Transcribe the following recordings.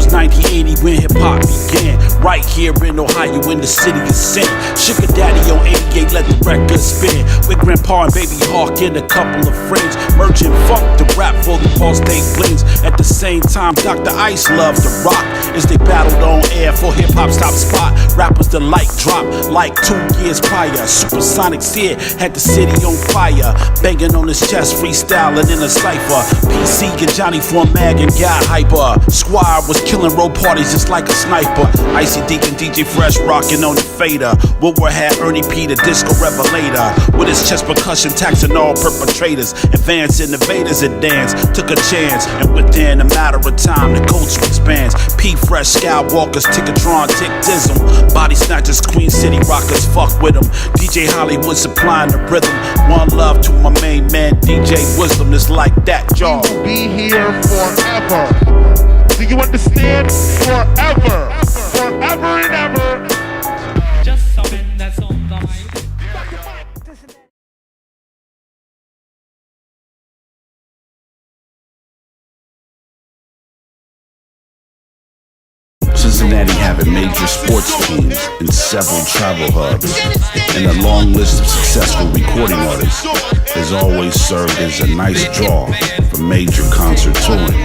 was 1980 when hip hop began. Right here in Ohio, in the city of sin. Sugar Daddy on 88, let the record spin. With Grandpa and Baby Hawk and a couple of friends. Merging funk to rap for the Ball State Blends. At the same time, Dr. Ice loved to rock as they battled on air for hip hop's top spot. Rappers the light drop like 2 years prior. Supersonic Sid had the city on fire. Banging on his chest, freestyling in a cypher. PC and Johnny formed Mag and got hyper. Squad was killing road parties just like a sniper. Icy Deep and DJ Fresh rocking on the fader. Woodward had Ernie P, the disco revelator. With his chest percussion taxing all perpetrators. Advanced innovators that dance, took a chance. And within a matter of time, the culture expands. P Fresh, Skywalkers, Ticketron, Tick Dizzle. Body snatchers, Queen City rockers, fuck with them. DJ Hollywood supplying the rhythm. One love to my main man, DJ Wisdom. It's like that, y'all. We will be here forever. Do you understand? Forever. Forever and ever. Just something that's on the mind. Cincinnati having major sports teams and several travel hubs, and a long list of successful recording artists has always served as a nice draw for major concert touring.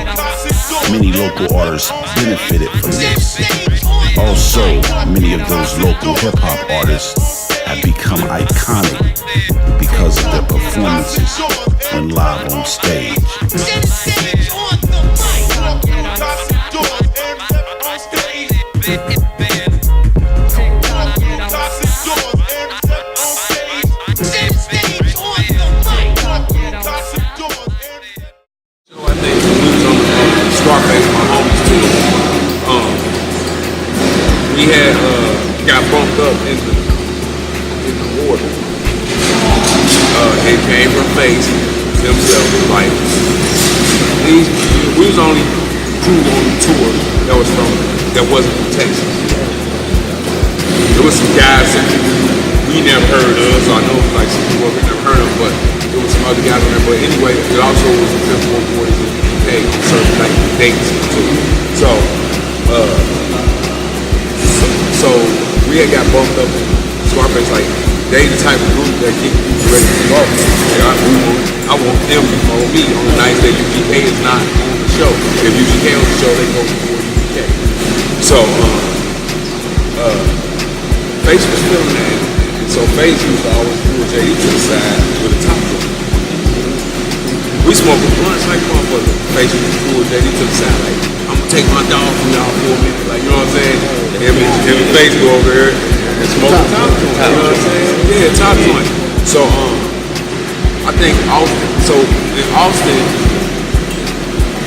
Many local artists benefited from this. Also, many of those local hip-hop artists have become iconic because of their performances when live on stage. We had got bumped up in the water. It came from Face themselves. Like these, we was only crew on the tour that wasn't from Texas. There was some guys that we never heard of, so I know like some people we never heard of, but there was some other guys on there. But anyway, it also was a principal boys in the UK on certain like dates too. So we had got bumped up in Scarface, like they the type of group that get you ready to go. Like, I want them to follow me on the nights that UGK is not on the show. If UGK on the show, they go before UGK. So Face was feeling that, and so Face used to always pull JD to the side with a top joint. We smoked blunts like motherfucker. Face used to pull JD to the side like, I'm gonna take my dog from y'all for a minute, like, you know what I'm saying? Him and Face go over there and smoke the top joint, you know what I'm saying? Yeah, top joint. So, I think Austin, in Austin,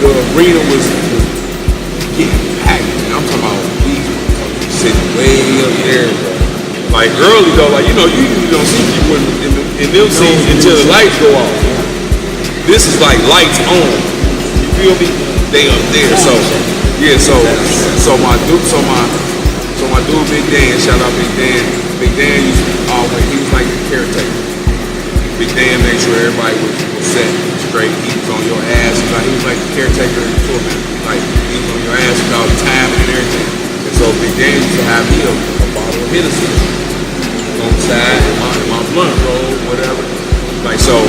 the arena was getting packed, and I'm talking about we sitting way up there, like early though, like, you know, you usually don't see people in them scenes until the lights go off. This is like lights on, you feel me? They up there, so yeah, so my dude Big Dan, shout out Big Dan. Big Dan used to always, he was like the caretaker. Big Dan made sure everybody was set straight. He was on your ass. He was like the caretaker in the tour manager. Like he was on your ass about the time and everything. And so Big Dan used to have me a bottle of Hennessy on the side and my blunt roll, whatever. Like so.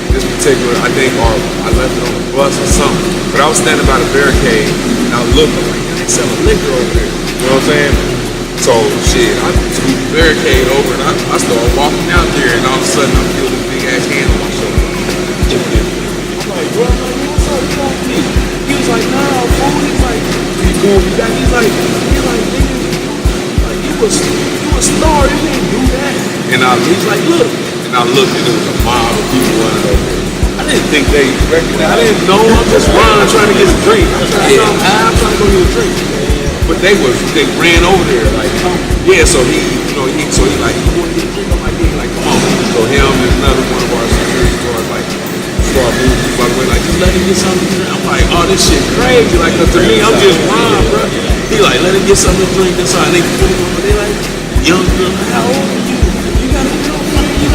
This particular, I think, or I left it on the bus or something. But I was standing by the barricade and I looked, I'm like, they selling liquor over there. You know what I'm saying? So shit, I scooped the barricade over and I started walking out there, and all of a sudden I feel this big ass hand on my shoulder. I'm like, bro, what's up, you want me? He was like, nah, fool. He's like, he's going me back. He's like, nigga, like you a star, you didn't do that. And he's like, look. And I looked and it was a mob of people running over there. I didn't think they recognized. I didn't know. I'm just running, trying to get a drink. I'm trying to go get a drink. But they ran over there like, yeah. So he like, you want to get a drink? I'm like, yeah. Like, come on. So him and another one of our security guards like start moving people out the way, like, just let him get something to drink. I'm like, oh, this shit crazy. Like, cause to me, I'm just Ron, bro. He like, let him get something to drink. That's how they put him over. They like, young girl, how old are you? You gotta know.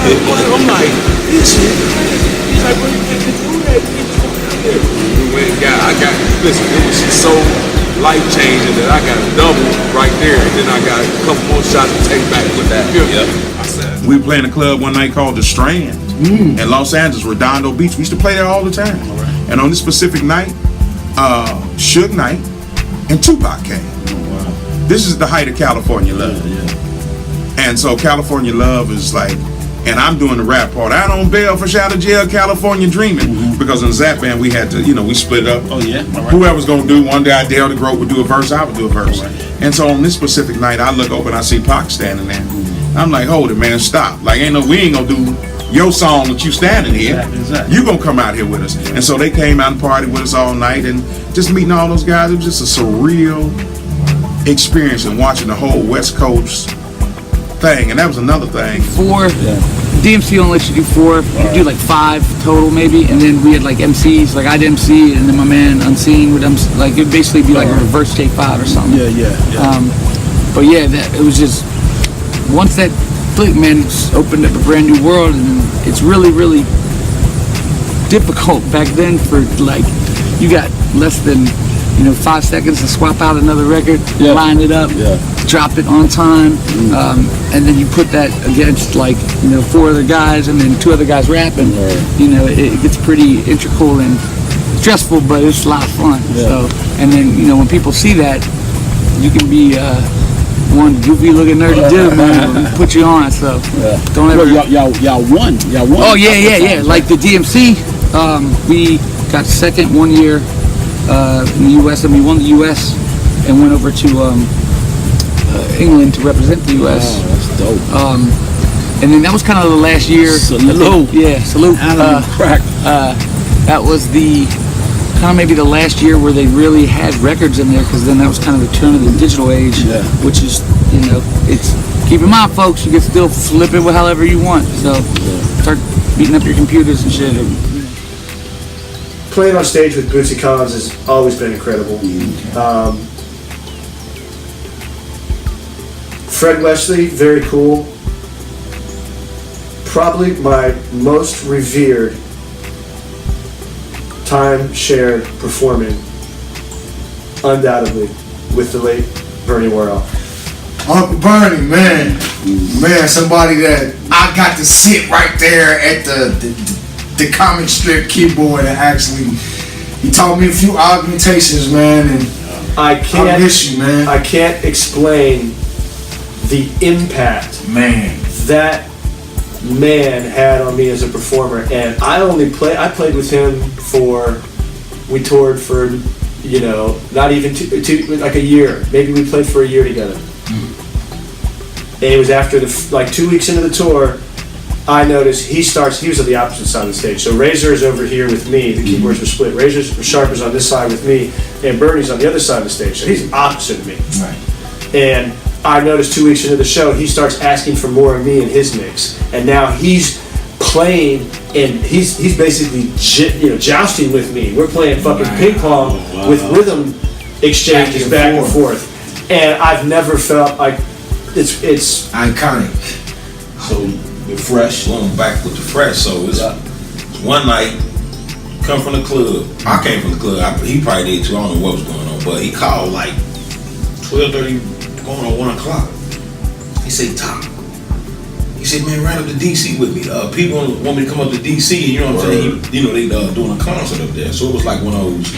I'm like, this shit crazy. He's like, well, you can't do that. We went and listen, it was just so life changing that I got a double right there, and then I got a couple more shots to take back with that. Yep. We were playing a club one night called The Strand in Los Angeles, Redondo Beach. We used to play there all the time. And on this specific night, Suge Knight and Tupac came. This is the height of California Love. And so California Love is like, and I'm doing the rap part. Out on bail, fresh out of jail, California dreaming. Because in Zap Band we had to, we split up. Whoever's gonna do, one day I Dale the Groat would do a verse, I would do a verse. And so on this specific night, I look over and I see Pac standing there. I'm like, hold it, man, stop. Like, we ain't gonna do your song with you standing here. Exactly. You gonna come out here with us. And so they came out and partied with us all night, and just meeting all those guys, it was just a surreal experience, and watching the whole West Coast thing. And that was another thing. 4. DMC only lets you do 4. You do like 5 total maybe, and then we had like MCs, like I'd MC, and then my man Unseen would MC. Like it'd basically be like a reverse take 5 or something. But yeah, it was just, once that click, man, it's opened up a brand new world, and it's really, really difficult back then for, like, you got less than 5 seconds to swap out another record, line it up, drop it on time, and then you put that against like 4 other guys and then 2 other guys rapping. It gets pretty integral and stressful, but it's a lot of fun. So, and then when people see that, you can be one goofy looking nerdy dude, man, put you on. So don't ever. Y'all won. Oh yeah. Like the DMC, we got second 1 year in the U.S. and we won the U.S. and went over to England to represent the U.S. Oh, that's dope. And then that was kind of the last year. Salute. Salute. That was the kind of maybe the last year where they really had records in there, because then that was kind of the turn of the digital age, which is, it's, keep in mind, folks, you can still flip it with however you want. So start beating up your computers and shit. Playing on stage with Bootsy Collins has always been incredible. Fred Wesley, very cool. Probably my most revered time shared performing, undoubtedly, with the late Bernie Worrell. Uncle Bernie, man, somebody that I got to sit right there at the comic strip keyboard and actually, he taught me a few augmentations, man, and I miss you, man. I can't explain the impact, man, that man had on me as a performer. And I played with him we toured for, not even like a year. Maybe we played for a year together. And it was after 2 weeks into the tour, I noticed he was on the opposite side of the stage. So Razor is over here with me, the keyboards were split. Razor Sharp is on this side with me, and Bernie's on the other side of the stage. So he's opposite of me. Right. And I noticed 2 weeks into the show, he starts asking for more of me in his mix. And now he's playing, and he's basically jousting with me. We're playing fucking ping pong with rhythm exchanges back and forth. And I've never felt like it's iconic. So with Fresh, going back with the Fresh, so it's one night, come from the club. I came from the club. He probably did too. I don't know what was going on, but he called like 12:30, going on 1 o'clock. He said, "Top." He said, "Man, ride up to DC with me. People want me to come up to DC. You know what I'm saying? They doing a concert up there. So it was like one of those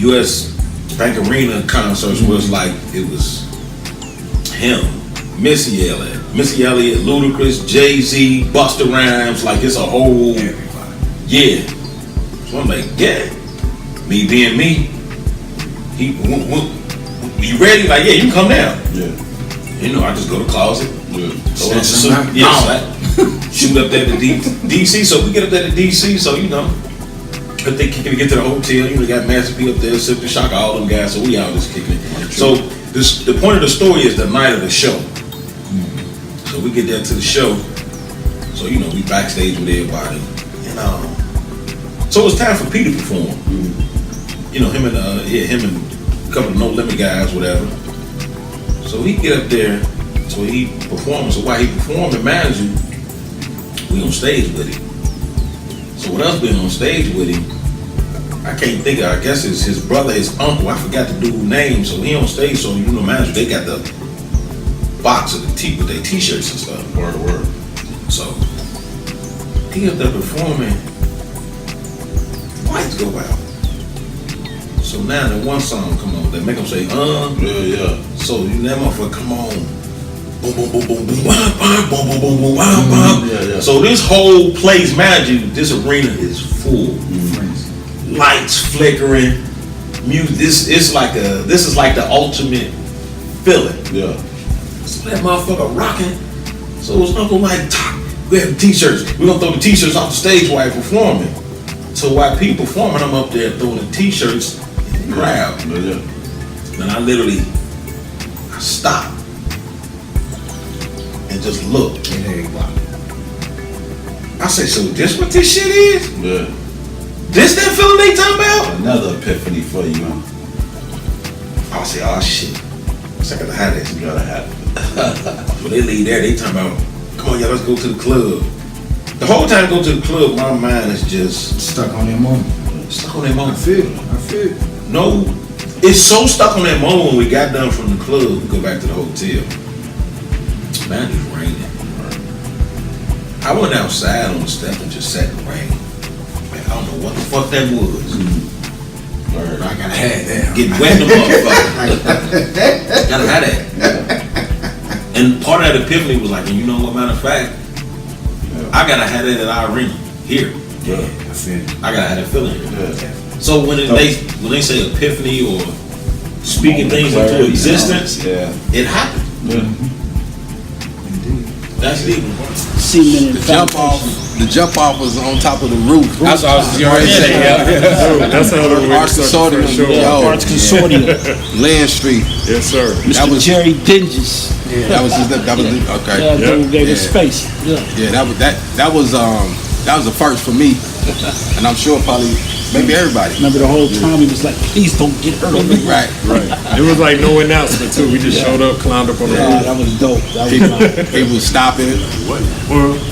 U.S. Bank Arena concerts where it was him, Missy Elliott, Ludacris, Jay-Z, Busta Rhymes. Like it's a whole yeah. So I'm like, yeah. Me being me. You ready? Like, yeah, you can come down. Yeah. I just go to the closet. Shoot up there to DC. So we get up there to DC. So but they kicking to get to the hotel. They got Master P up there, Sip and Shock, all them guys. So we out just kicking it. So the point of the story is the night of the show. So we get there to the show. So we backstage with everybody. So it's time for P to perform. Him and a couple of No Limit guys, whatever. So he get up there. So he performs. So while he performing, mind you, we on stage with him. So with us being on stage with him, I can't think of. I guess it's his brother, his uncle. I forgot the dude's name. So he on stage. So you know, manager, they got the box of the with their t-shirts and stuff. Word. So he up there performing. Lights go out. So now the one song come on, they make them say, yeah. So you that motherfucker come on. Boom, boom, boom, boom, boom, bam, bam, boom, boom, boom, boom, bam, bam. Yeah. So this whole place, imagine this arena is full. Lights flickering, music. This is like the ultimate feeling. Yeah. So that motherfucker rocking. So his uncle like, we have t-shirts. We're gonna throw the t-shirts off the stage while he's performing. So while people performing, I'm up there throwing the t-shirts in the crowd. And I stopped and just looked. I say, so this what this shit is? Yeah. This that feeling they talking about? Another epiphany for you, man. I'll say, oh shit. I gotta have this. You gotta have it. When they leave there, they talking about, come on, y'all, let's go to the club. The whole time I go to the club, my mind is just stuck on that moment. Stuck on that moment. I feel it. No, it's so stuck on that moment when we got done from the club, we go back to the hotel. Man, it's raining. I went outside on the step and just sat in the rain. Man, I don't know what the fuck that was. I gotta have that. Getting wet in the motherfucker. Gotta have that. And part of that epiphany was like, and you know what, matter of fact, I gotta have that at our arena here. Yeah, I feel it. I gotta have that feeling here. Yeah. So when they say epiphany or speaking things into existence, it happened. Yeah. That's deep. The jump off was on top of the roof. That's what I was already saying. That's how the Arts Consortium. Land Street. Yes, sir. Mr. Jerry Dinges. That was okay. Gave us space. That was the first for me, and I'm sure probably maybe everybody. Remember the whole time he was like, please don't get hurt on me. Right. It was like no announcement too. We just showed up, climbed up on the roof. That was dope. People stopping,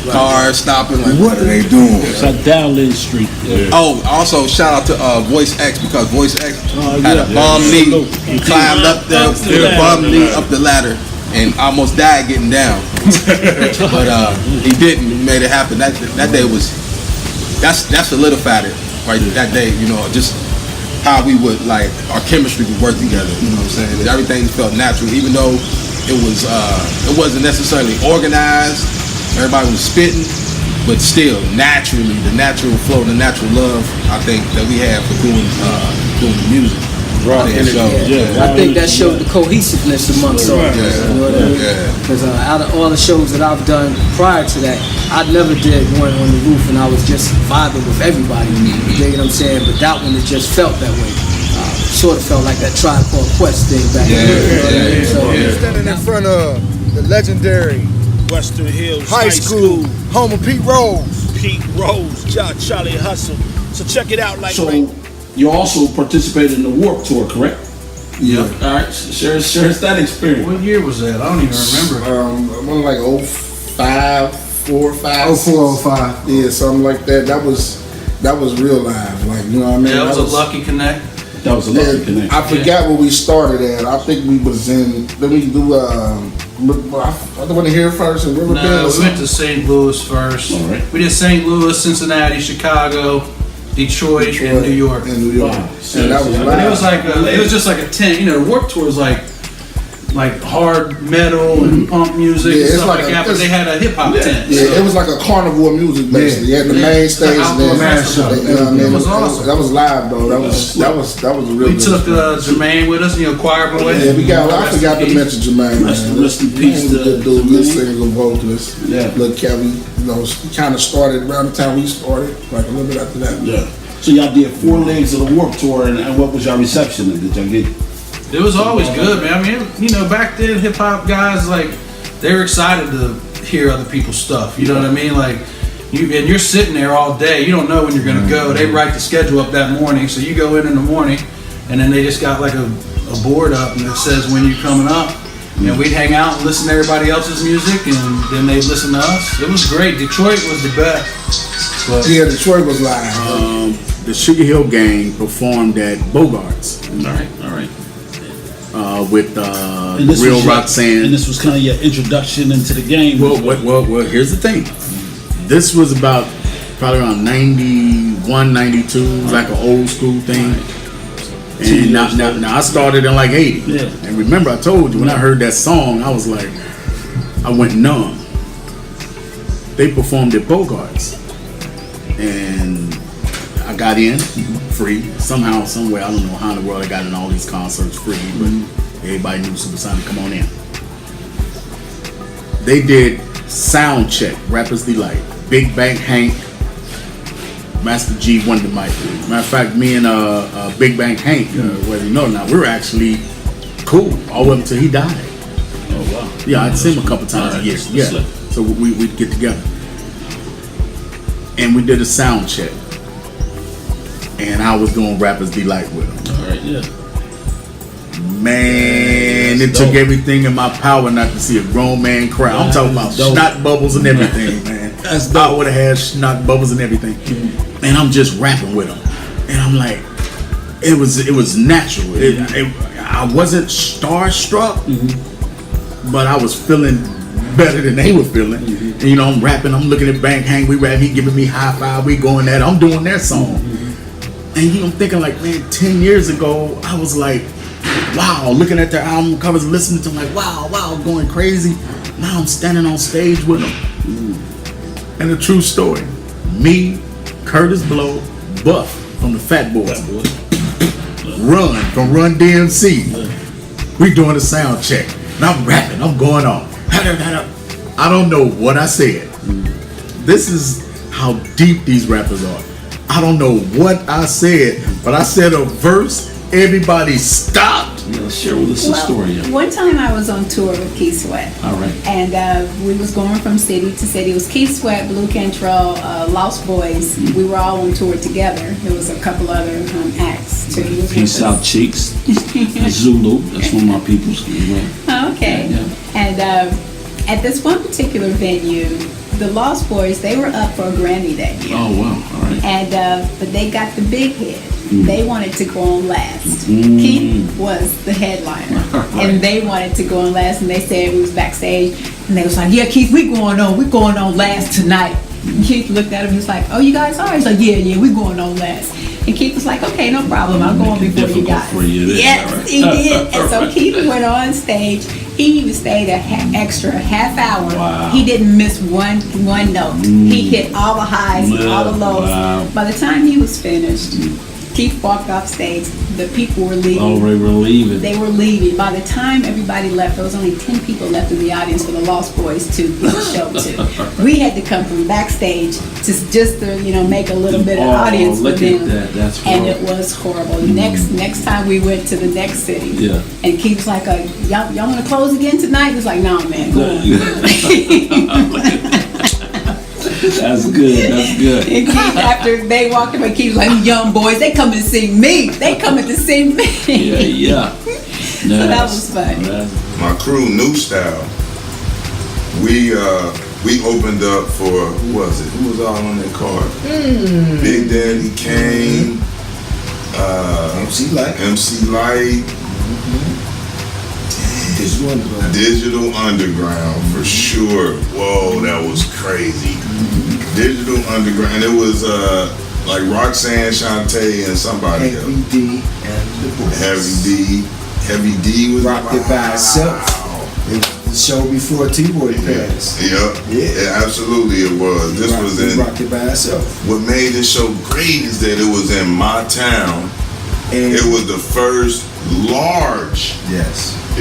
cars stopping. Like, what are they doing? It's like down Lynn Street. Yeah. Oh, also shout out to Voice X, because Voice X had a bomb knee. He climbed up there with a bomb knee up the ladder and almost died getting down. But he didn't. He made it happen. That day was that solidified it right that day. You know, just how we would like our chemistry would work together. You know what I'm saying? Everything felt natural, even though it wasn't necessarily organized. Everybody was spitting, but still naturally, the natural flow, the natural love, I think that we have for doing the music. Right. I think that showed the cohesiveness amongst all of us. You know what I mean? Because out of all the shows that I've done prior to that, I never did one on the roof and I was just vibing with everybody. You know what I'm saying? But that one, it just felt that way. Sort of felt like that Tribe Called Quest thing back then. Standing in front of the legendary Western Hills High School, home of Pete Rose. Charlie Hustle. So check it out. You also participated in the Warped Tour, correct? Yeah. All right, share us that experience. What year was that? I don't even remember. It was like 04, 05. Yeah, something like that. That was real live. Like, you know what I mean? Yeah, that was a lucky connect. That was a lucky connect. I forgot where we started at. I think we was in. Let me do. I don't want to hear first in Riverdale. No, we went to St. Louis first. All right. We did St. Louis, Cincinnati, Chicago, Detroit, and New York. Wow. And that was But it was just like a tent. You know, the Warped Tour is like hard metal and punk music and stuff like that. But they had a hip hop tent. Yeah, it was like a carnival of music basically. You had the main stage. It was awesome. That was live though. That was a real. We took Jermaine with us, choir boy. Yeah, I forgot to mention Jermaine. Rest in peace. Good dude, good singer, good vocalist. Yeah, look, Kevin. Kind of started around the time we started, like a little bit after that. Yeah. So y'all did 4 legs of the Warped Tour, and what was your reception? Did y'all get? It was always good, man. I mean, back then, hip hop guys, they were excited to hear other people's stuff. You know what I mean? You're sitting there all day. You don't know when you're going to go. They write the schedule up that morning, so you go in the morning, and then they just got like a board up, and it says when you're coming up. And we'd hang out and listen to everybody else's music, and then they'd listen to us. It was great. Detroit was the best. Yeah, Detroit was live. the Sugar Hill Gang performed at Bogart's. All right. With Real Roxanne. And this was kind of your introduction into the game. Well, here's the thing. This was about probably around 91, 92, like an old school thing. And now I started in like 80. Yeah. And remember, I told you when I heard that song, I was like, I went numb. They performed at Bogart's, and I got in free somehow, somewhere. I don't know how in the world I got in all these concerts free, but everybody knew Supersonic. Come on in. They did Sound Check, Rapper's Delight, Big Bang Hank, Master G, Wonder Mike. Matter of fact, me and Big Bang Hank, whether you know or not, we were actually cool all the way until he died. Oh wow! Yeah, I'd see him a couple times a year. Yeah, so we'd get together, and we did a sound check, and I was doing Rapper's Delight with him. All right, yeah. Man, it took everything in my power not to see a grown man cry. I'm talking about snot bubbles and everything, man. I would have had snot bubbles and everything, and I'm just rapping with him, and I'm like, it was natural. I wasn't starstruck, but I was feeling better than they were feeling. And, you know, I'm rapping, I'm looking at Bang Hang, we rap, he giving me high five, we going at it, I'm doing their song. And you know, I'm thinking like, man, 10 years ago, I was like, wow, looking at their album covers, listening to them like, wow, going crazy. Now I'm standing on stage with them. And a true story, me, Curtis Blow, Buff from the Fat Boys, Run from Run DMC. We doing a sound check. And I'm rapping, I'm going on. I don't know what I said. This is how deep these rappers are. I don't know what I said, but I said a verse, everybody stopped. Yeah, share with us the story. Yeah. One time I was on tour with Keith Sweat. All right. And we was going from city to city. It was Keith Sweat, Blue Cantrell, Lost Boys. We were all on tour together. There was a couple other acts too. Peace out, Cheeks. Zulu. That's one of my peoples. Oh, okay. Yeah. And at this one particular venue, the Lost Boys, they were up for a Grammy that year. Oh wow! All right. And but they got the big hit. They wanted to go on last. Keith was the headliner, and they wanted to go on last. And they said we was backstage, and they was like, "Yeah, Keith, we're going on last tonight." And Keith looked at him, he was like, "Oh, you guys are?" He's like, "Yeah, we're going on last." And Keith was like, "Okay, no problem. I'll go on before you guys." Yes, he did. And so Keith went on stage. He even stayed an extra half hour. Wow. He didn't miss one note. He hit all the highs, all the lows. Wow. By the time he was finished, Keith walked off stage. The people were leaving. Oh, they were leaving. They were leaving. By the time everybody left, there was only 10 people left in the audience for the Lost Boys to show to. We had to come from backstage to make a little bit of audience for them. That. That's and it was horrible. Next time we went to the next city. Yeah. And Keith was like, y'all want to close again tonight? He was like, "No, man, go on." That's good. That's good. And Keith, after they walked away, Keith was like, "Young boys, they coming to see me. They coming to see me." Yeah. So that was fun. My crew, New Style, we opened up for, who was it? Who was all on that card? Big Daddy Kane, MC Light. Digital Underground for sure. Whoa, that was crazy. Digital Underground. It was like Roxanne, Shantae, and somebody else. Heavy D and the Boys. Heavy D was rocked it by itself. It was the show before T-Boy passed. Yeah, absolutely it was. This was in rocked it by itself. What made this show great is that it was in my town. And it was the first large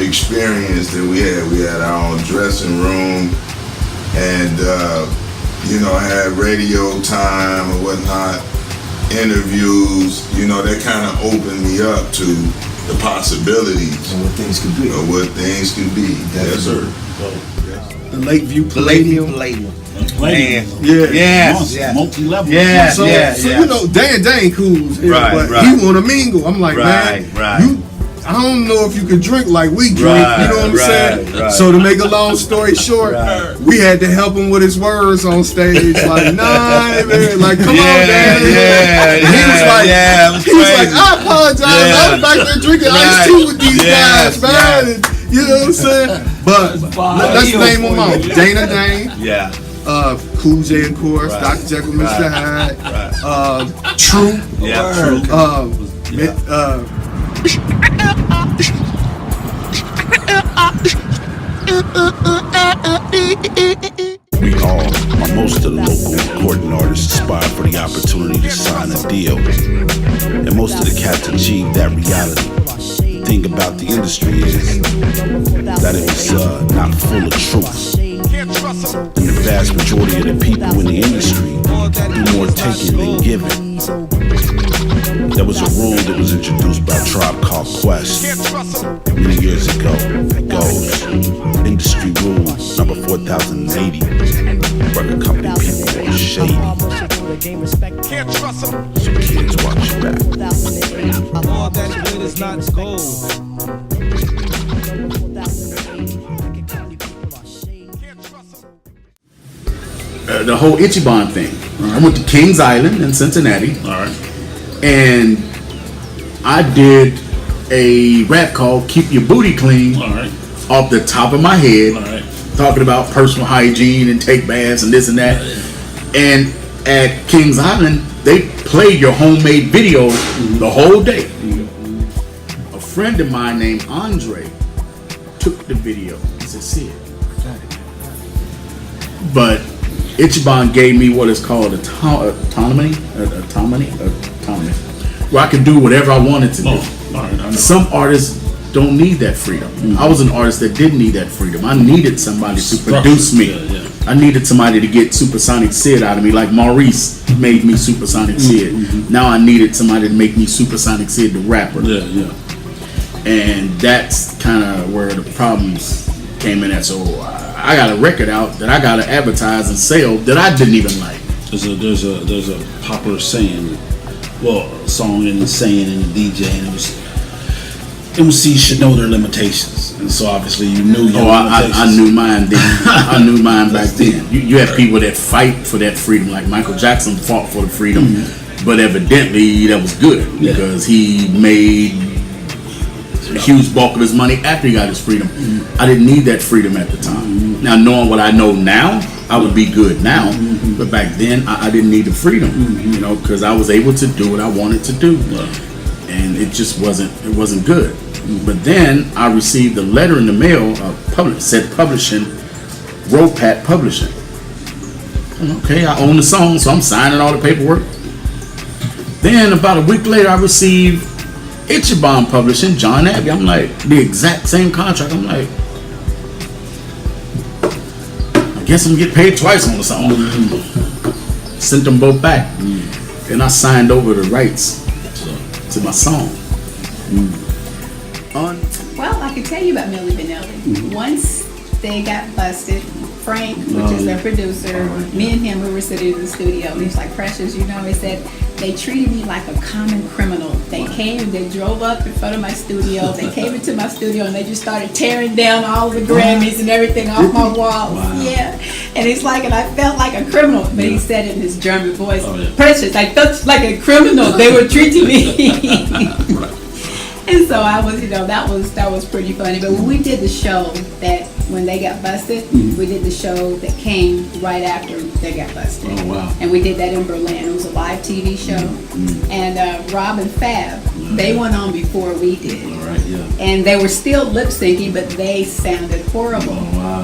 experience that we had. We had our own dressing room, and had radio time and whatnot, interviews. That kind of opened me up to the possibilities and what things could be. Yes, sir. The Lakeview Palladium. Man. Yes. Multi-level. So Dan cool, but he want to mingle. I'm like, man, I I don't know if you could drink like we drink. Right, you know what I'm saying? right. So to make a long story short, we had to help him with his words on stage. Like, nah, man, like, come on, man. He was like, I apologize. I was back there drinking iced tea with these guys, man. And, you know what I'm saying? But let's name them all. Dana Dane. Yeah. Cool J, of course. Dr. Jekyll, Mr. Hyde. True. Yeah, True. We all, or most of the local recording artists, aspire for the opportunity to sign a deal. And most of the cats achieve that reality. The thing about the industry is that it was not full of truth. And the vast majority of the people in the industry do more taking than giving. There was a rule that was introduced by a tribe called Quest many years ago. It goes, industry rule number 4080. Record company people are shady. So kids, watch your back. All that glitters not gold. The whole Ichiban thing. I went to Kings Island in Cincinnati. And I did a rap called Keep Your Booty Clean off the top of my head. Talking about personal hygiene and take baths and this and that. And at Kings Island, they played your homemade video the whole day. A friend of mine named Andre took the video and said, see it. But Ichiban gave me what is called autonomy, where I could do whatever I wanted to do. Some artists don't need that freedom. I was an artist that didn't need that freedom. I needed somebody to produce me. I needed somebody to get Supersonic Sid out of me, like Maurice made me Supersonic Sid. Now I needed somebody to make me Supersonic Sid, the rapper. And that's kind of where the problems came in at. So I got a record out that I got to advertise and sell that I didn't even like. There's a popular saying, a song and a saying in the DJ, and it was MCs should know their limitations, and so obviously you knew your limitations. I knew mine then. I knew mine back then. You have people that fight for that freedom, like Michael Jackson fought for the freedom, but evidently that was good because he made a huge bulk of his money after he got his freedom. I didn't need that freedom at the time. Now, knowing what I know now, I would be good now. But back then, I didn't need the freedom, you know, because I was able to do what I wanted to do, and it just wasn't good. But then I received a letter in the mail, said publishing, Ropat Publishing. Okay, I own the song, so I'm signing all the paperwork. Then about a week later, I received Ichiban Publishing, John Abbey. I'm like, the exact same contract. I'm like, I guess I'm getting paid twice on the song. Sent them both back. And I signed over the rights to my song. Well, I can tell you about Milli Vanilli. Once they got busted, Frank, which is their producer, me and him, we were sitting in the studio, and he's like, Precious, you know, he said, they treated me like a common criminal. They came, they drove up in front of my studio, they came into my studio, and they just started tearing down all the Grammys and everything off my walls. Yeah. And he's like, and I felt like a criminal. But he said it in his German voice, Precious, I felt like a criminal. They were treating me. And so I was, you know, that was pretty funny. But when we did the show when they got busted, we did the show that came right after they got busted. Oh, wow. And we did that in Berlin. It was a live TV show. And Rob and Fab, they went on before we did. And they were still lip syncing, but they sounded horrible.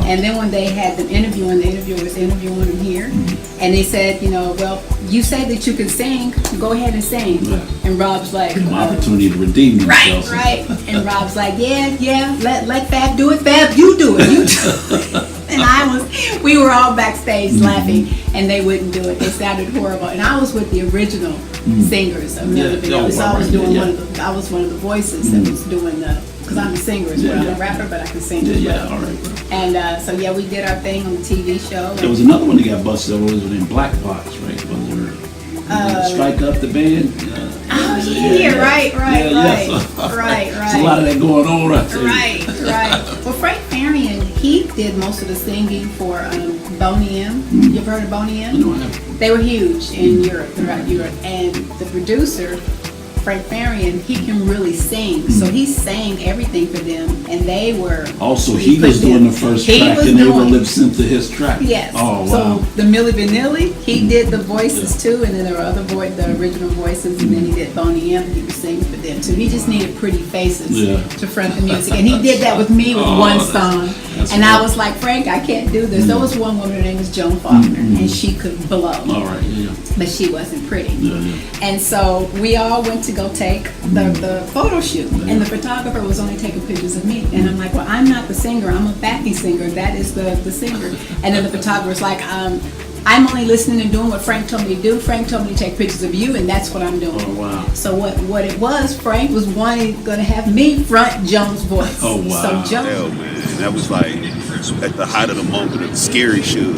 And then when they had them interviewing, the interviewer was interviewing them here. And they said, you know, well, you say that you can sing, go ahead and sing. And Rob's like, an opportunity to redeem themselves. Right. And Rob's like, yeah, let Fab do it. Fab, you do it. And we were all backstage laughing, and they wouldn't do it. They sounded horrible. And I was with the original singers of Milli Vanilli. So I was doing I was one of the voices that was doing because I'm a singer as well. I'm a rapper, but I can sing as well. All right. And so we did our thing on the TV show. There was another one that got busted. It was in Black Box, right? Strike Up the band. Yeah, right. There's a lot of that going on right there. Right. Well, Frank Farian, he did most of the singing for Boney M. You ever heard of Boney M? No, I haven't. They were huge in Europe, throughout Europe, and the producer, Frank Farian, he can really sing, so he sang everything for them, and they were. Also, he was doing the first track, and they were lip sync to his track. Yes. Oh wow. So the Milli Vanilli, he did the voices too, and then there were other the original voices, and then he did Boney M. He was singing for them too. He just needed pretty faces to front the music, and he did that with me with one song. And I was like, Frank, I can't do this. There was one woman, her name was Joan Faulkner, and she could blow. All right. Yeah. But she wasn't pretty. Yeah. And so we all went to go take the photo shoot, and the photographer was only taking pictures of me. And I'm like, well, I'm not the singer. I'm a backing singer. That is the singer. And then the photographer's like, I'm only listening and doing what Frank told me to do. Frank told me to take pictures of you, and that's what I'm doing. Oh, wow. So what it was, Frank was going to have me front Joan's voice. Oh, wow. So Joan, hell, man, that was like at the height of the moment of the scary shoot.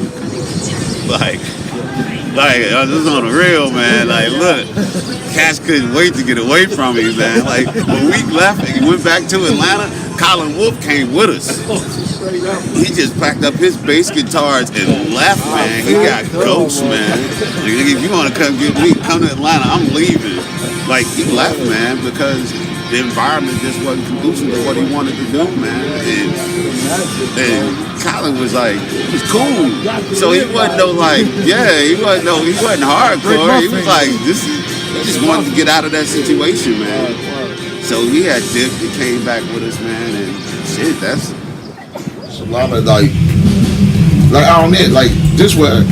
Like this is on the real, man. Like, look, cats couldn't wait to get away from me, man. Like, when we left and went back to Atlanta, Colin Wolf came with us. He just packed up his bass guitars and left, man. He got ghosts, man. Like, if you want to come get me, come to Atlanta, I'm leaving. Like, he left, man, because the environment just wasn't conducive to what he wanted to do, man. And Colin was like, it was cool. So he wasn't he wasn't hardcore. He was like, he just wanted to get out of that situation, man. So he had dipped and came back with us, man, and shit, that's a lot of like on it, like this way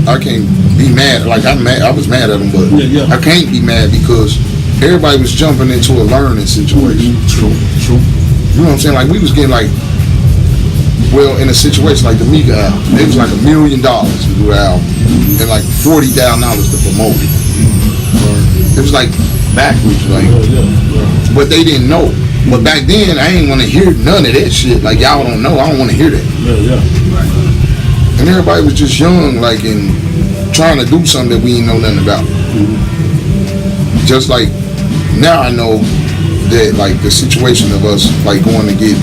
I can't be mad. Like I was mad at him, but I can't be mad because everybody was jumping into a learning situation. True. You know what I'm saying? Like we was getting like, well, in a situation like the Mika album, it was like $1 million to do the album and like $40,000 to promote it. It was like backwards, like, but they didn't know. But back then, I ain't want to hear none of that shit. Like y'all don't know, I don't want to hear that. And everybody was just young, like, and trying to do something that we ain't know nothing about. Just like now, I know that like the situation of us like going to get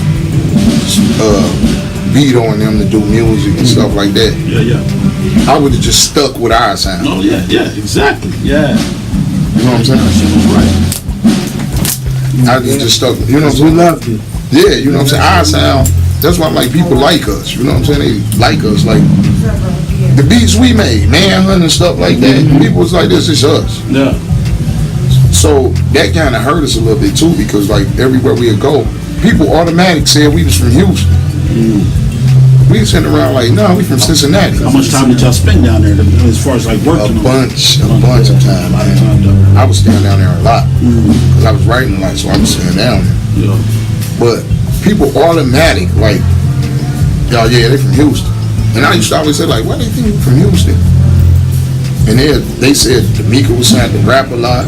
Vito and them to do music and stuff like that. I would have just stuck with our sound. Oh yeah, exactly. Yeah. You know what I'm saying? Right. I just stuck. You know what I'm saying? We loved it. Yeah, you know what I'm saying? Our sound. That's why like people like us. You know what I'm saying? They like us. Like the beats we made, Manhunt and stuff like that. People was like, this is us. Yeah. So that kind of hurt us a little bit too, because like everywhere we would go, people automatic said we was from Houston. We was sitting around like, no, we from Cincinnati. How much time did y'all spend down there as far as like working? A bunch of time. I was staying down there a lot because I was writing a lot, so I was staying down there. But people automatic like, they from Houston. And I used to always say like, why do they think we from Houston? And they said Tamika was trying to rap a lot.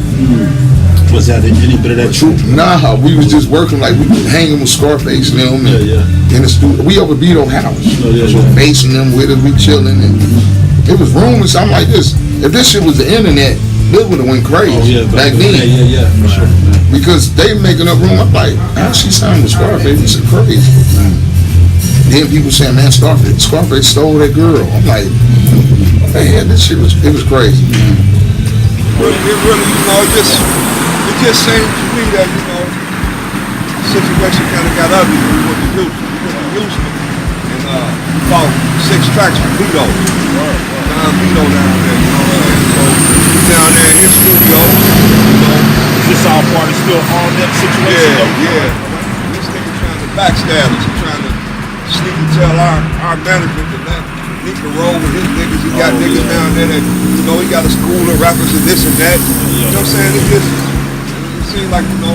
Was that any bit of that true? Nah, we was just working like we was hanging with Scarface and them in the studio. We over Vito house. Basing them with us, we chilling, and it was rumors. I'm like this. If this shit was the internet, this would have went crazy back then. For sure. Because they making up room. I'm like, how she signed with Scarface? This is crazy. Then people saying, man, Scarface stole that girl. I'm like, man, this shit was crazy. It really, it just seemed to me that, the situation kind of got ugly when we went to Houston. And about 6 tracks from Vito. Vito down there, So we down there in his studio, Is this all part of still all that situation? This nigga trying to backstab us. He's trying to sneak and tell our management to let Nika roll with his niggas. He got niggas down there that, he got a school of rappers and this and that. You know what I'm saying? It seemed like, the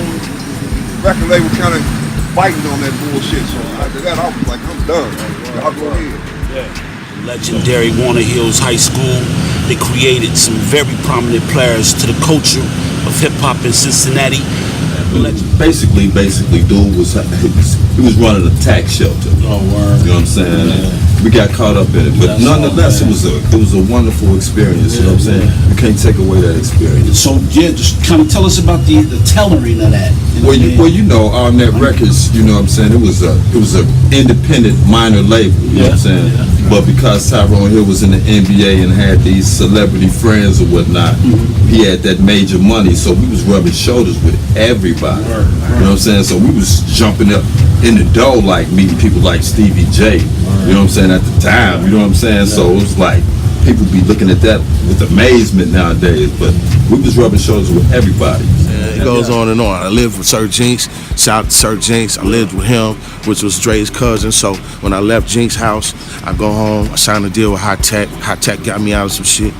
record label kind of biting on that bullshit. So after that, I was like, I'm done. Y'all go ahead. Legendary Warner Hills High School. They created some very prominent players to the culture of hip hop in Cincinnati. Basically, dude he was running a tax shelter. Oh, word. You know what I'm saying? Yeah. We got caught up in it, but nonetheless, it was a wonderful experience. You know what I'm saying? You can't take away that experience. So yeah, just kind of tell us about the tailoring of that. You know, on that records, you know what I'm saying, it was a independent minor label, you know what I'm saying? Yeah. But because Tyrone Hill was in the NBA and had these celebrity friends or whatnot, he had that major money, so we was rubbing shoulders with everybody. You know what I'm saying? So we was jumping up in the dough, like meeting people like Stevie J, you know what I'm saying, at the time, you know what I'm saying? So it was like, people be looking at that with amazement nowadays, but we was rubbing shoulders with everybody. It goes on and on. I lived with Sir Jinx. Shout out to Sir Jinx. I lived with him, which was Dre's cousin. So when I left Jinx's house, I go home. I signed a deal with Hitek. Hitek got me out of some shit.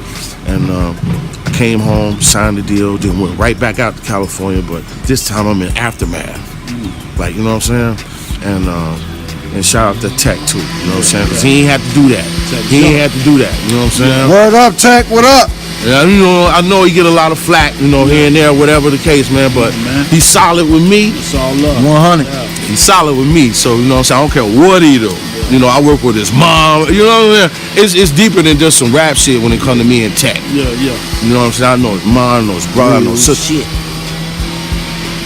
And I came home, signed the deal, then went right back out to California. But this time I'm in Aftermath. Like, you know what I'm saying? And shout out to Tech too. You know what I'm saying? Because he ain't had to do that. He ain't had to do that. You know what I'm saying? Word up, Tech. What up? Yeah, you know, I know he get a lot of flack, you know, here and there, whatever the case, man, but he's solid with me. It's all love. 100. He's solid with me, so, you know what I'm saying, I don't care what he do. You know, I work with his mom, you know what I'm saying? It's deeper than just some rap shit when it come to me and Tech. Yeah. You know what I'm saying? I know his mom, I know his brother, I know his sister.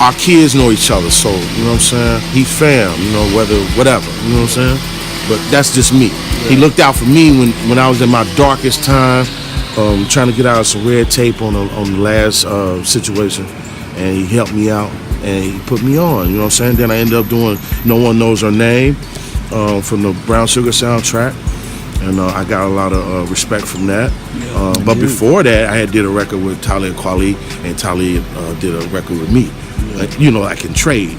Our kids know each other, so, you know what I'm saying? He fam, you know, whatever, you know what I'm saying? But that's just me. He looked out for me when I was in my darkest time, trying to get out of some red tape on the last situation, and he helped me out and he put me on, you know what I'm saying? Then I ended up doing No One Knows Her Name from the Brown Sugar soundtrack, and I got a lot of respect from that. But before that, I had did a record with Talib Kweli, and Talib did a record with me. Like, you know, I can trade.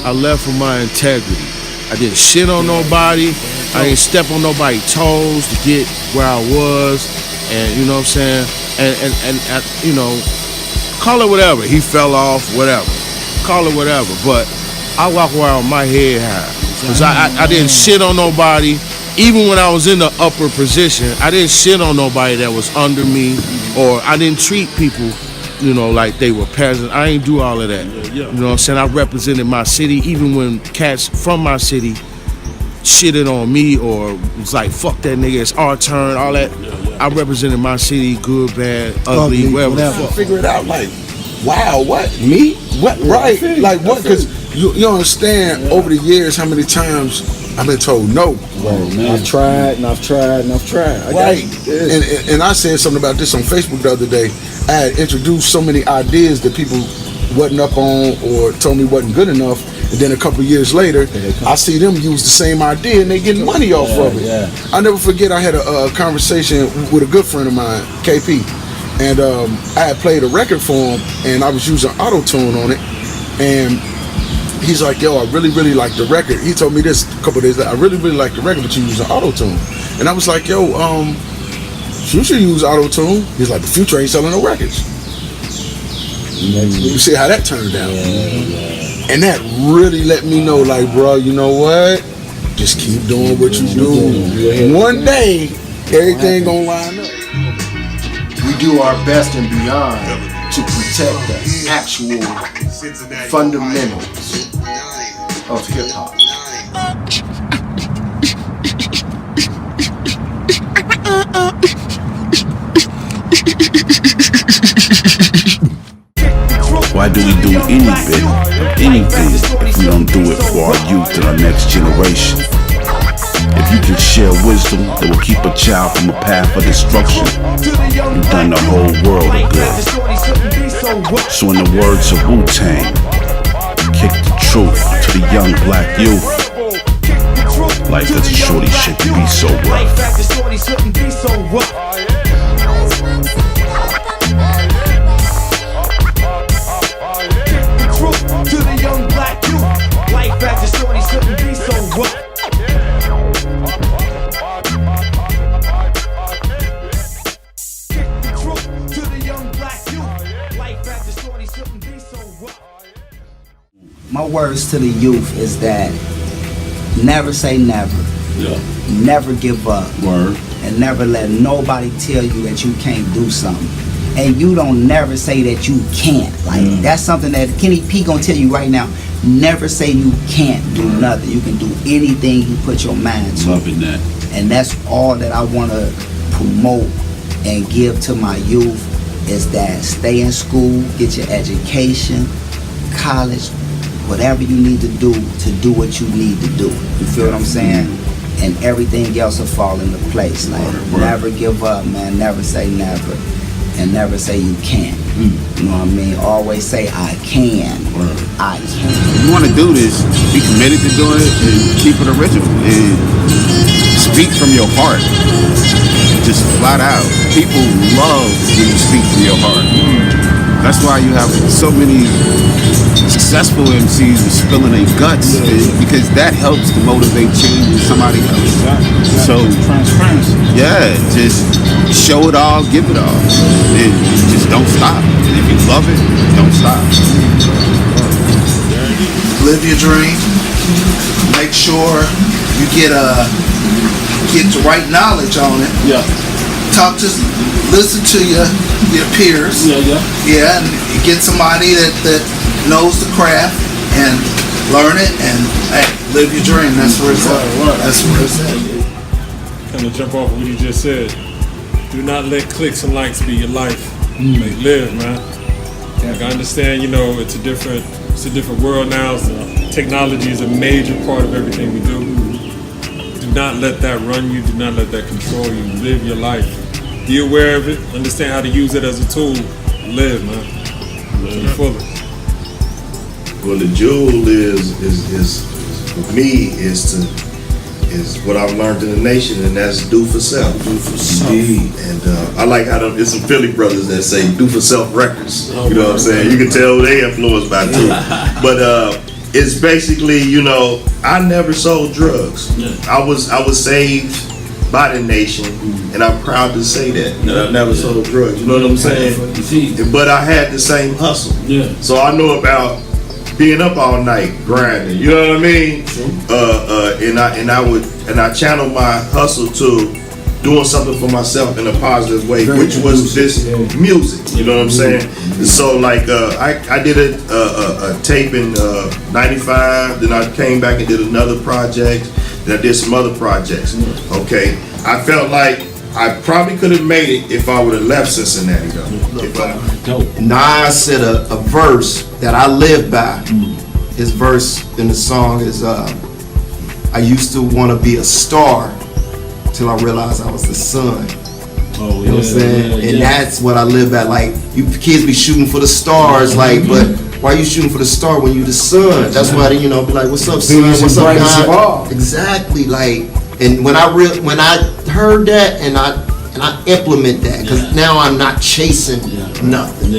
I left for my integrity. I didn't shit on nobody. I didn't step on nobody's toes to get where I was. And you know what I'm saying? And you know, call it whatever. He fell off, whatever. Call it whatever. But I walk around with my head high. Because I didn't shit on nobody. Even when I was in the upper position, I didn't shit on nobody that was under me. Or I didn't treat people, you know, like they were peasants. I ain't do all of that. You know what I'm saying? I represented my city, even when cats from my city shitted on me or was like, fuck that nigga, it's our turn, all that. I represented my city, good, bad, ugly, whatever the fuck. Figure it out, like, wow, what? Me? What? Right. Like, what? Because you understand over the years how many times I've been told no. I've tried and I've tried and I've tried. Right. And I said something about this on Facebook the other day. I had introduced so many ideas that people wasn't up on or told me wasn't good enough. And then a couple of years later, I see them use the same idea and they getting money off of it. I never forget, I had a conversation with a good friend of mine, KP. And I had played a record for him and I was using auto-tune on it. And he's like, yo, I really, really like the record. He told me this a couple of days later, I really, really like the record, but you use an auto-tune. And I was like, yo, you should use auto-tune. He's like, the Future ain't selling no records. You see how that turned out. And that really let me know, like, bro, you know what? Just keep doing what you do. One day, everything gonna line up. We do our best and beyond to protect the actual fundamentals of hip hop. Why do we do anything if we don't do it for our youth and our next generation? If you can share wisdom that will keep a child from a path of destruction, you've done the whole world a good. So in the words of Wu-Tang, kick the truth to the young black youth. Life as a shorty shouldn't be so rough. To the young black youth, life as a shorty shouldn't be so rough. To the young black youth, life as a shorty shouldn't be so rough. My words to the youth is that never say never. Never give up. And never let nobody tell you that you can't do something. and you don't never say that you can't. Like that's something that Kenny P gonna tell you right now. Never say you can't do nothing. You can do anything you put your mind to. Loving that. And that's all that I want to promote and give to my youth is that stay in school, get your education, college, whatever you need to do what you need to do. You feel what I'm saying? And everything else will fall into place. Like never give up, man. Never say never. And never say you can't. You know what I mean? Always say I can. I can. If you want to do this, be committed to doing it and keep it original and speak from your heart. Just flat out. People love when you speak from your heart. That's why you have so many successful MCs are spilling their guts because that helps to motivate change in somebody else. So transparency. Yeah, just show it all, give it all, and just don't stop. And if you love it, don't stop. Live your dream. Make sure you get the right knowledge on it. Yeah. Listen to your peers. Yeah, and get somebody that knows the craft and learn it and hey, live your dream. That's where it's at. That's where it's at. Kind of jump off what you just said. Do not let clicks and likes be your life. Like live, man. Like I understand, it's a different world now. So technology is a major part of everything we do. Do not let that run you. Do not let that control you. Live your life. Be aware of it. Understand how to use it as a tool. Live, man. To the fullest. Well, the jewel is for me is what I've learned in the nation, and that's do for self. Do for self. And I like how there's some Philly brothers that say do for self records. You know what I'm saying? You can tell they influenced by too. But it's basically, I never sold drugs. I was saved by the nation, and I'm proud to say that I never sold drugs. You know what I'm saying? But I had the same hustle. So I know about being up all night grinding. You know what I mean? And I channel my hustle to doing something for myself in a positive way, which was this music. You know what I'm saying? So like I did a tape in '95. Then I came back and did another project. Then I did some other projects. Okay, I felt like I probably could have made it if I would have left Cincinnati though. Nas said a verse that I live by. His verse in the song is I used to want to be a star till I realized I was the sun. You know what I'm saying? And that's what I live by. Like, you kids be shooting for the stars, like, but why you shooting for the star when you the sun? That's why they, be like, what's up, son? What's up, God? Exactly, like, and when I heard that and I implement that, because now I'm not chasing nothing.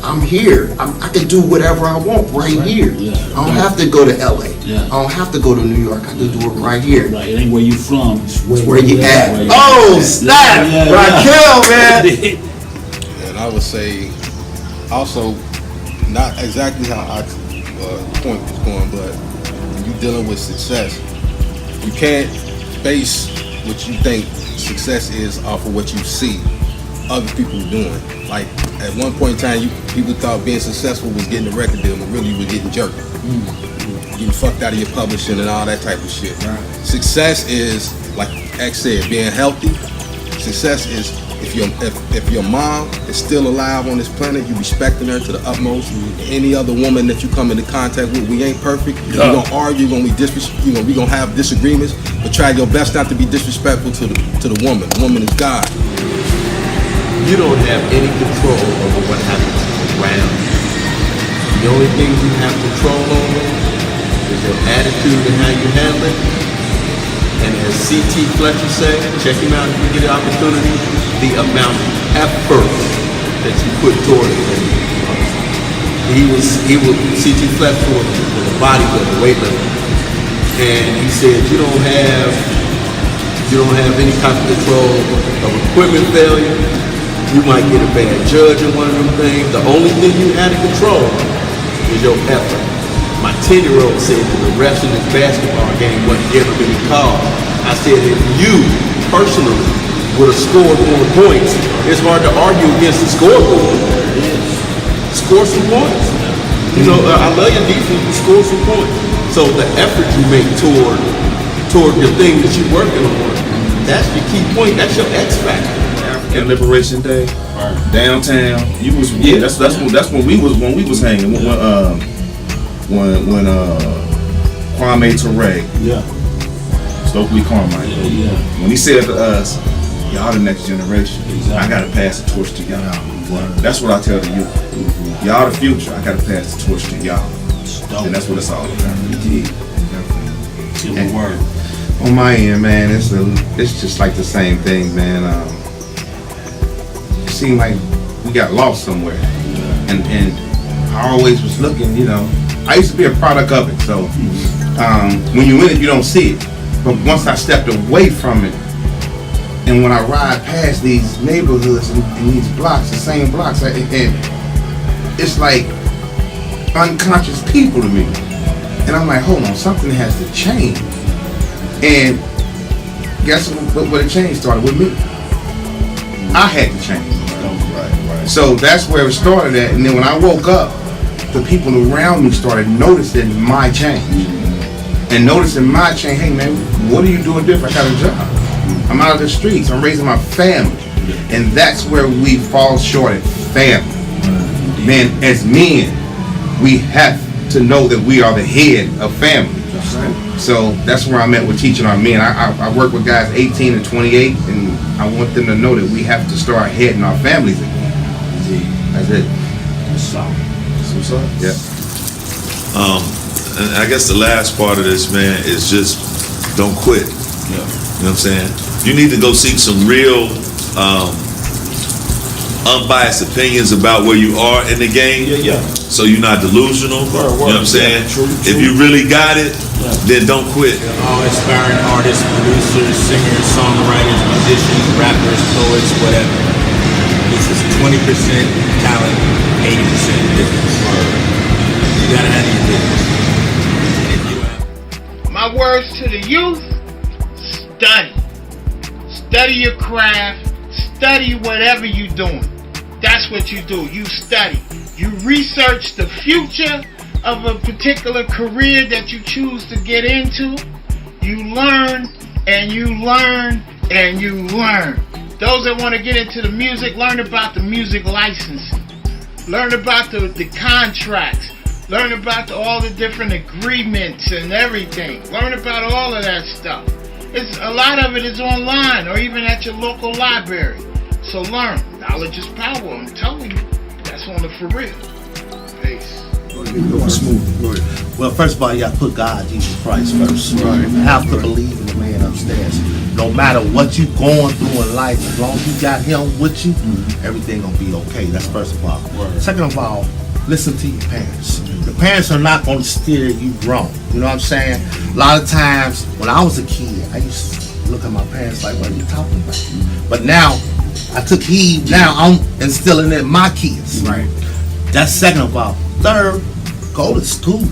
I'm here. I can do whatever I want right here. I don't have to go to LA. I don't have to go to New York. I can do it right here. Right, it ain't where you from. It's where you at. Oh, snap! Raquel, man. And I would say, also, not exactly how I point was going, but when you're dealing with success, you can't base what you think success is off of what you see other people doing. Like at one point in time, people thought being successful was getting a record deal, but really you were getting jerked, getting fucked out of your publishing and all that type of shit. Success is, like X said, being healthy. Success is if your mom is still alive on this planet, you respecting her to the utmost. Any other woman that you come into contact with, we ain't perfect. We're gonna argue, we're gonna have disagreements, but try your best not to be disrespectful to the woman. The woman is God. You don't have any control over what happens around you. The only thing you have control over is your attitude and how you handle it. And as C.T. Fletcher said, check him out if you get an opportunity, the amount of effort that you put toward it. C.T. Fletcher was a bodybuilder, weightlifter. And he said you don't have any type of control of equipment failure. You might get a bad judge in one of them things. The only thing you have to control is your effort. My 10-year-old said that the refs in this basketball game wasn't ever really called. I said, if you personally with a scoreboard of points, it's hard to argue against the scoreboard. Score some points. You know, I love your defense, but score some points. So the effort you make toward the thing that you're working on, that's your key point. That's your X factor. African Liberation Day, downtown. That's when we was hanging. When Kwame Ture, Stokely Carmichael, when he said to us, y'all the next generation. I gotta pass the torch to y'all. That's what I tell the youth. Y'all the future. I gotta pass the torch to y'all. And that's what it's all about. And on my end, man, it's just like the same thing, man. It seemed like we got lost somewhere, and I always was looking. You know, I used to be a product of it. So when you in it, you don't see it. But once I stepped away from it, and when I ride past these neighborhoods and these blocks, the same blocks, and it's like unconscious people to me. And I'm like, hold on, something has to change. And guess what the change started with me? I had to change. Right. So that's where it started at. And then when I woke up, the people around me started noticing my change. And noticing my change, hey man, what are you doing different? I got a job. I'm out of the streets. I'm raising my family. And that's where we fall short at family. Man, as men, we have to know that we are the head of family. So that's where I'm at with teaching our men. I work with guys 18 and 28, and I want them to know that we have to start heading our families again. That's it. What's up? Yeah. And I guess the last part of this, man, is just don't quit. You know what I'm saying? You need to go seek some real unbiased opinions about where you are in the game. So you're not delusional. You know what I'm saying? If you really got it, then don't quit. All aspiring artists, producers, singers, songwriters, musicians, rappers, poets, whatever. This is 20% talent, 80% business. You gotta have your business. My words to the youth: study. Study your craft. Study whatever you're doing. That's what you do. You study. You research the future of a particular career that you choose to get into. You learn and you learn and you learn. Those that want to get into the music, learn about the music licensing. Learn about the contracts. Learn about all the different agreements and everything. Learn about all of that stuff. A lot of it is online or even at your local library. So learn. Knowledge is power. I'm telling you. That's on the for real. Peace. Well, first of all, you got to put God, Jesus Christ first. Right. You have to believe in the man upstairs. No matter what you going through in life, as long as you got him with you, everything gonna be okay. That's first of all. Second of all, listen to your parents. The parents are not gonna steer you wrong. You know what I'm saying? A lot of times when I was a kid, I used to look at my parents like, what are you talking about? But now I took heed. Now I'm instilling in my kids. Right. That's second of all. Third, go to school.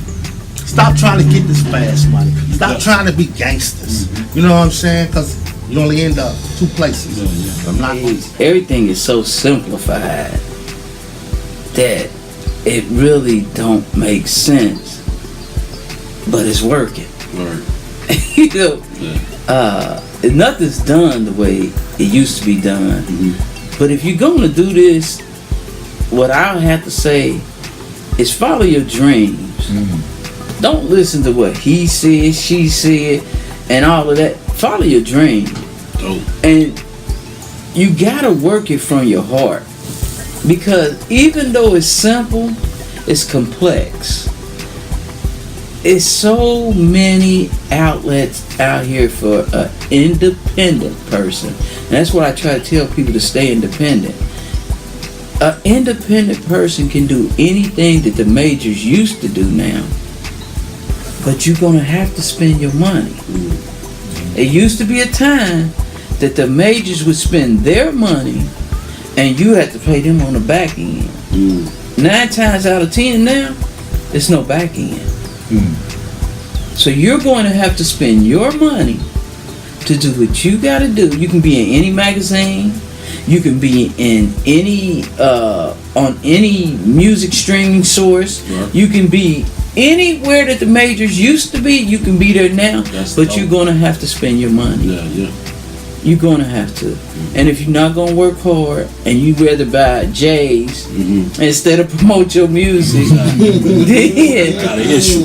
Stop trying to get this fast money. Stop trying to be gangsters. You know what I'm saying? Because you only end up two places. I'm not going to. Everything is so simplified that it really don't make sense, but it's working. Right. You know, nothing's done the way it used to be done. But if you're going to do this, what I have to say is follow your dreams. Don't listen to what he said, she said, and all of that. Follow your dream. And you gotta work it from your heart. Because even though it's simple, it's complex. It's so many outlets out here for an independent person. And that's what I try to tell people, to stay independent. An independent person can do anything that the majors used to do now. But you're gonna have to spend your money. It used to be a time that the majors would spend their money and you had to pay them on the back end. 9 times out of 10 now, there's no back end. So you're going to have to spend your money to do what you gotta do. You can be in any magazine. You can be in any on any music streaming source. Right. You can be anywhere that the majors used to be. You can be there now, but you're gonna have to spend your money. Yeah. You're gonna have to. And if you're not gonna work hard and you rather buy J's instead of promote your music, then Got an issue.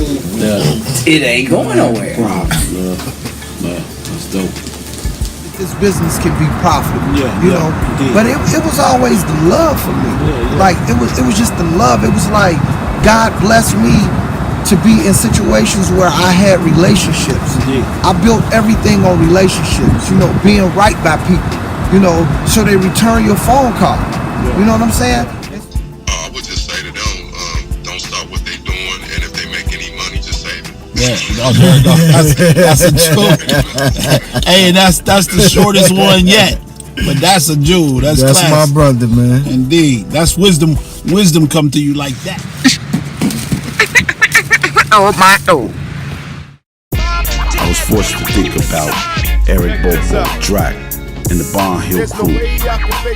it ain't going nowhere. That's dope. This business can be profitable, you know. indeed. But it was always the love for me. Like it was just the love. It was like God blessed me to be in situations where I had relationships. I built everything on relationships, you know, being right by people, you know, so they return your phone call. You know what I'm saying? I would just say to them, don't stop what they're doing, and if they make any money, just save it. Yeah, oh, there you go. That's a joke. Hey, that's the shortest one yet. But that's a jewel. That's class. My brother, man. Indeed. That's wisdom. Wisdom come to you like that. Oh my oh. I was forced to think about Eric Bobo, Drac, and the Barn Hill crew,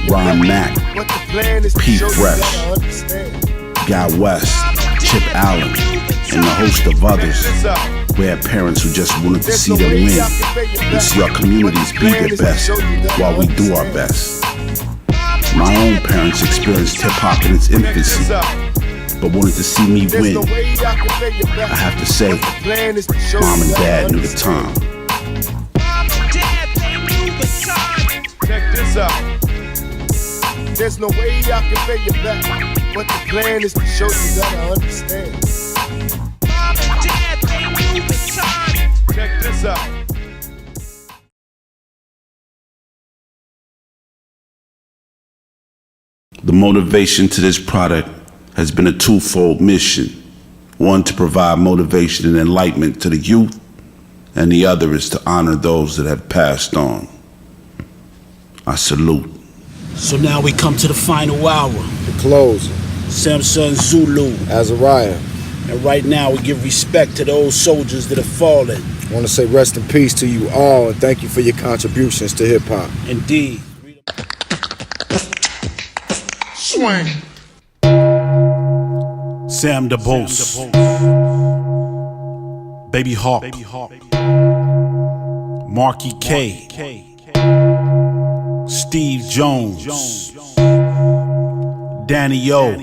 Ron Mack, Pete Fresh, Guy West, Chip Allen, and a host of others. We had parents who just wanted to see them win and see our communities be their best while we do our best. My own parents experienced hip-hop in its infancy, but wanted to see me win. I have to say, Mom and Dad knew the time. Check this out. There's no way I can pay you back, but the plan is to show you that I understand. Check this out. The motivation to this product has been a twofold mission. One, to provide motivation and enlightenment to the youth, and the other is to honor those that have passed on. I salute. So now we come to the final hour. The close. Samson Zulu. Azariah. And right now we give respect to those soldiers that have fallen. I want to say rest in peace to you all and thank you for your contributions to hip hop. Indeed. Swing. Sam DeBose, Baby Hawk, Marky K, Steve Jones, Danny O,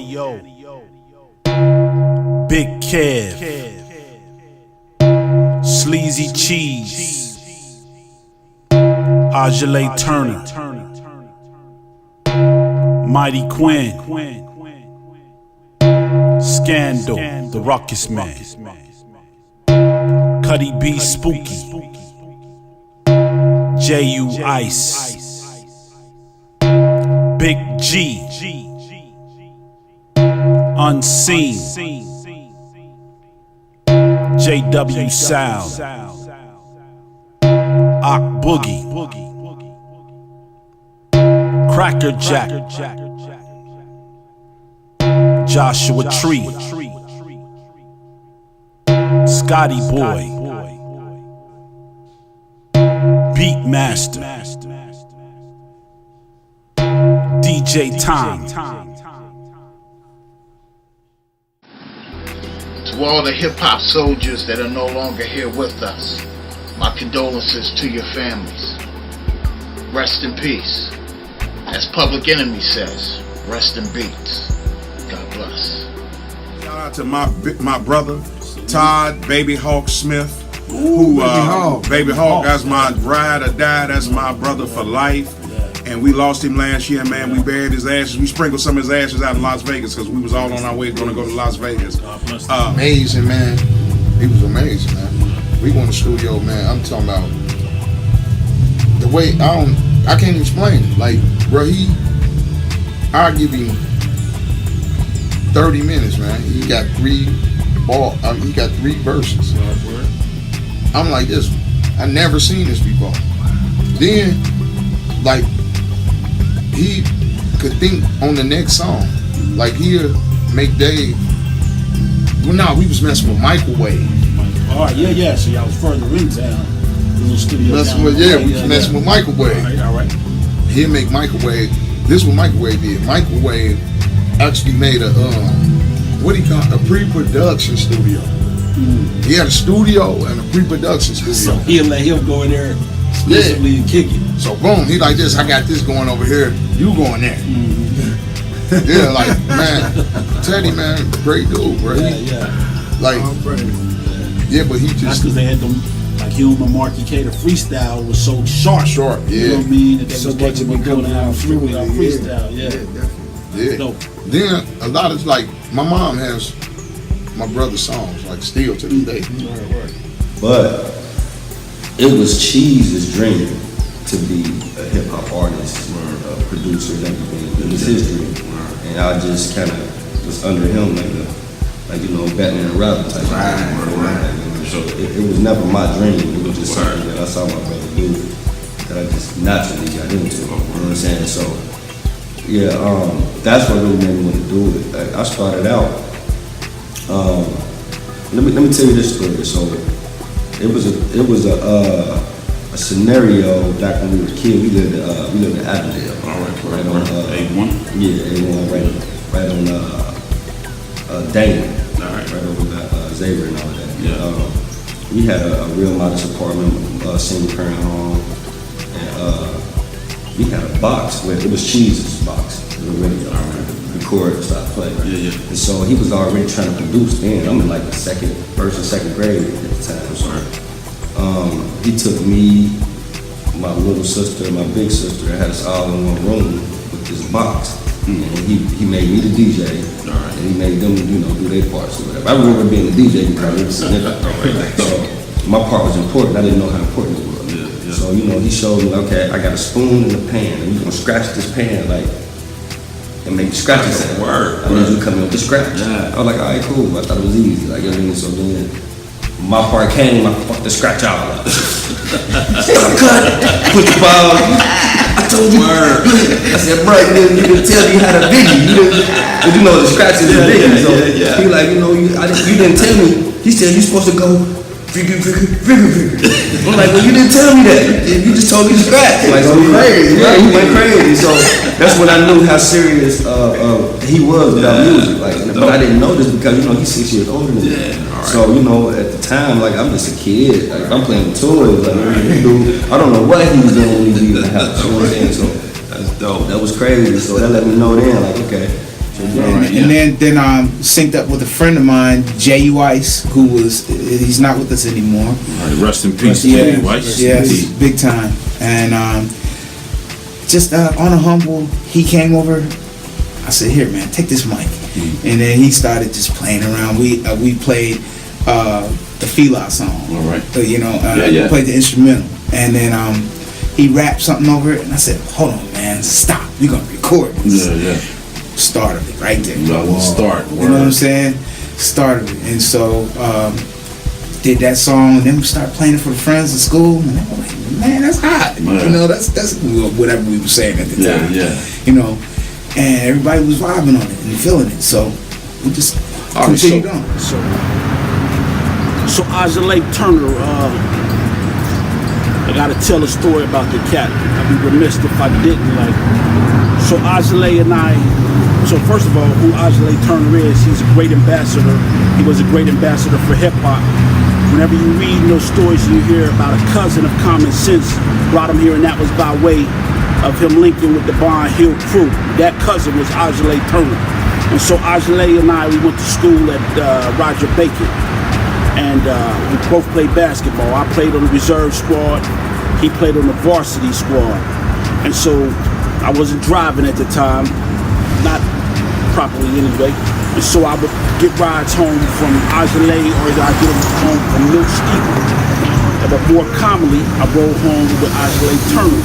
Big Kev, Sleazy Cheese, Ajale Turner, Mighty Quinn, Scandal, the Ruckus Man, Cuddy B Spooky, J.U. Ice, Big G, Unseen, J.W. Sound, Ock Boogie, Cracker Jack, Joshua Tree, Scotty Boy, Beatmaster, DJ Time. To all the hip-hop soldiers that are no longer here with us, my condolences to your families. Rest in peace. As Public Enemy says, rest in beats. God bless. Shout out to my brother, Todd Baby Hawk Smith. Baby Hawk, that's my ride or die. That's my brother for life. And we lost him last year, man. We buried his ashes. We sprinkled some of his ashes out in Las Vegas because we was all on our way going to go to Las Vegas. Amazing, man. He was amazing, man. We went to the studio, man. I'm talking about the way I can't explain it. Like, bro, I'll give him 30 minutes, man. He got three verses. I'm like this. I never seen this before. Then, like, he could think on the next song. Like, he'll make Dave. Well, no, we was messing with Microwave. All right, yeah. So y'all was further in town. little studio. Messing with messing with Microwave. All right. He'll make Microwave. This is what Microwave did. Microwave actually made a what do you call it? A pre-production studio. He had a studio and a pre-production studio. So he'll let him go in there exclusively and kick it. So boom, he like this. I got this going over here. You going there? Yeah, like man, Teddy man, great dude, bro. Like yeah, but he just that's because they had them. Like him and Marky K, the freestyle was so sharp. Yeah. You know what I mean? That they So was much capable of going out fluid freestyle. Yeah. Yeah. Dope. Then a lot of like my mom has my brother's songs like still to this day. But it was Cheese's dream to be a hip hop artist, a producer, and everything. It was his dream, and I just kind of was under him like you know, Batman and Robin type. So it was never my dream. It was just something that I saw my brother do that I just naturally got into. You know what I'm saying? So yeah, that's what really made me want to do it. I started out. Let me tell you this story. So it was a scenario back when we were kids. We lived in Avondale. Right on A1. Yeah, A1 right on Dane. Right over by Xavier and all that. We had a real modest apartment, single parent home, and we had a box where it was Cheese's box. It was a radio. Record, stop playing. And so he was already trying to produce then. I'm in like the first or second grade at the time. He took me, my little sister, and my big sister, and had us all in one room with this box. And he made me the DJ, and he made them, you know, do their parts or whatever. I remember being the DJ because it was significant. So my part was important. I didn't know how important it was. So, you know, he showed me, okay, I got a spoon in the pan, and you're gonna scratch this pan like, and make scratches at word. And then you come in with the scratch. I was like, all right, cool. I thought it was easy. Like, you know what I mean? So then my part came, I fucked the scratch all up. Cut, put the ball. I told you. I said, bro, you didn't tell me how to biggie. Because you know the scratch is a biggie. So he like, you know, you didn't tell me. He said you're supposed to go figure. I'm like, well, you didn't tell me that. You just told me to scratch. Like, so crazy. Yeah, he went crazy. So that's when I knew how serious he was about music. Like, but I didn't know this because, you know, he's 6 years older than me. So, you know, at the time, like, I'm just a kid. Like, I'm playing with toys. Like, I don't know what he was doing when he was leaving the house. You know what I'm saying? So that's dope. That was crazy. So that let me know then, like, okay. And then synced up with a friend of mine, J.U. Ice, he's not with us anymore. All right, rest in peace, J.U. Ice. Yes, big time. And just on a humble, he came over. I said, here, man, take this mic. And then he started just playing around. We played the Fila song. All right. Played the instrumental. And then he rapped something over it. And I said, hold on, man, stop. We're going to record this. Start of it right there. Start. You know what I'm saying? Start of it. And so did that song, and then we started playing it for the friends at school, and they were like, man, that's hot. You know, that's whatever we were saying at the time. You know, and everybody was vibing on it and feeling it. So we just continued on. So Ajale Turner, I gotta tell a story about the cat. I'd be remiss if I didn't. So Ajale and I. So first of all, who Ajale Turner is, he's a great ambassador. He was a great ambassador for hip hop. Whenever you read those stories and you hear about a cousin of Common Sense brought him here, and that was by way of him linking with the Barn Hill crew. That cousin was Ajale Turner. And so Ajale and I, we went to school at Roger Bacon. And we both played basketball. I played on the reserve squad. He played on the varsity squad. And so I wasn't driving at the time. Not properly anyway. And so I would get rides home from Ajale, or I'd get home from Milski. But more commonly, I rode home with Ajale Turner.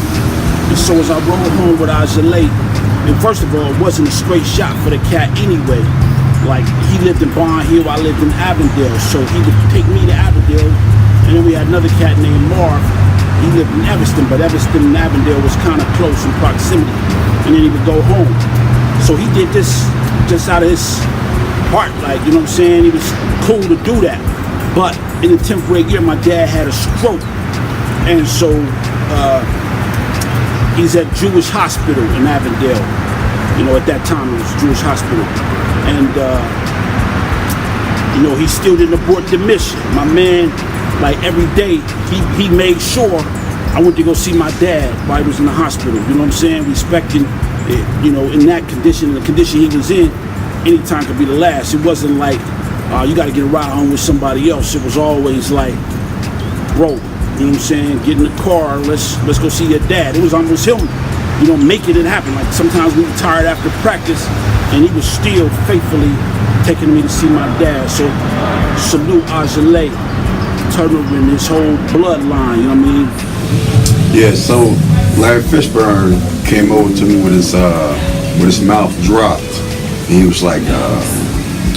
And so as I rode home with Ajale, and first of all, it wasn't a straight shot for the cat anyway. Like, he lived in Barn Hill, I lived in Avondale. So he would take me to Avondale, and then we had another cat named Marv. He lived in Evanston, but Evanston and Avondale was kind of close in proximity. And then he would go home. So he did this just out of his heart, like, you know what I'm saying? He was cool to do that. But in the 10th grade year, my dad had a stroke. And so he's at Jewish Hospital in Avondale. You know, at that time it was Jewish Hospital. And, you know, he still didn't abort the mission. My man, like every day, he made sure I went to go see my dad while he was in the hospital. You know what I'm saying? Respecting it, you know, in that condition, the condition he was in, any time could be the last. It wasn't like, you got to get a ride home with somebody else. It was always like, bro, you know what I'm saying? Get in the car, let's go see your dad. It was almost him, you know, making it happen. Like sometimes we were tired after practice, and he was still faithfully taking me to see my dad. So salute Ajale, Turner and his whole bloodline, you know what I mean? Yeah, so Larry Fishburne came over to me with his mouth dropped. And he was like,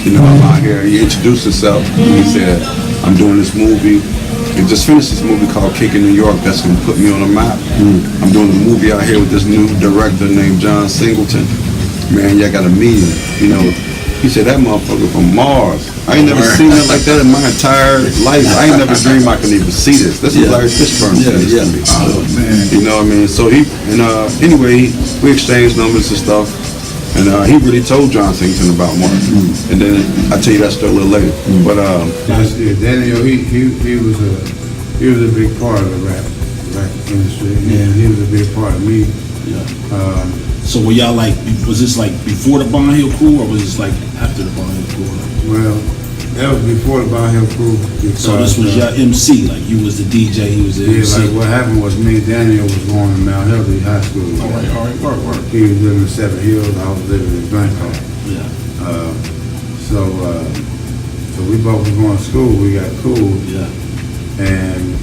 you know, I'm out here. He introduced himself. He said, I'm doing this movie. He just finished this movie called Kicking New York that's going to put me on the map. I'm doing a movie out here with this new director named John Singleton. Man, y'all got to meet him. You know, he said, that motherfucker from Mars. I ain't never seen nothing like that in my entire life. I ain't never dreamed I could even see this. This is Larry Fishburne. Yeah. Oh, man. You know what I mean? So anyway, we exchanged numbers and stuff. And he really told John Singleton about Mark. And then I'll tell you that story a little later. But Daniel, he was a big part of the rap industry. And he was a big part of me. So were y'all like, was this like before the Bond Hill Crew, or was this like after the Bond Hill Crew? Well, that was before the Bond Hill Crew. So this was your MC, like you was the DJ, he was the MC. Yeah, like what happened was me and Daniel was going to Mount Healthy High School. All right, work. He was living in 7 Hills, I was living in Bangkok. Yeah. So we both was going to school, we got cool. Yeah. And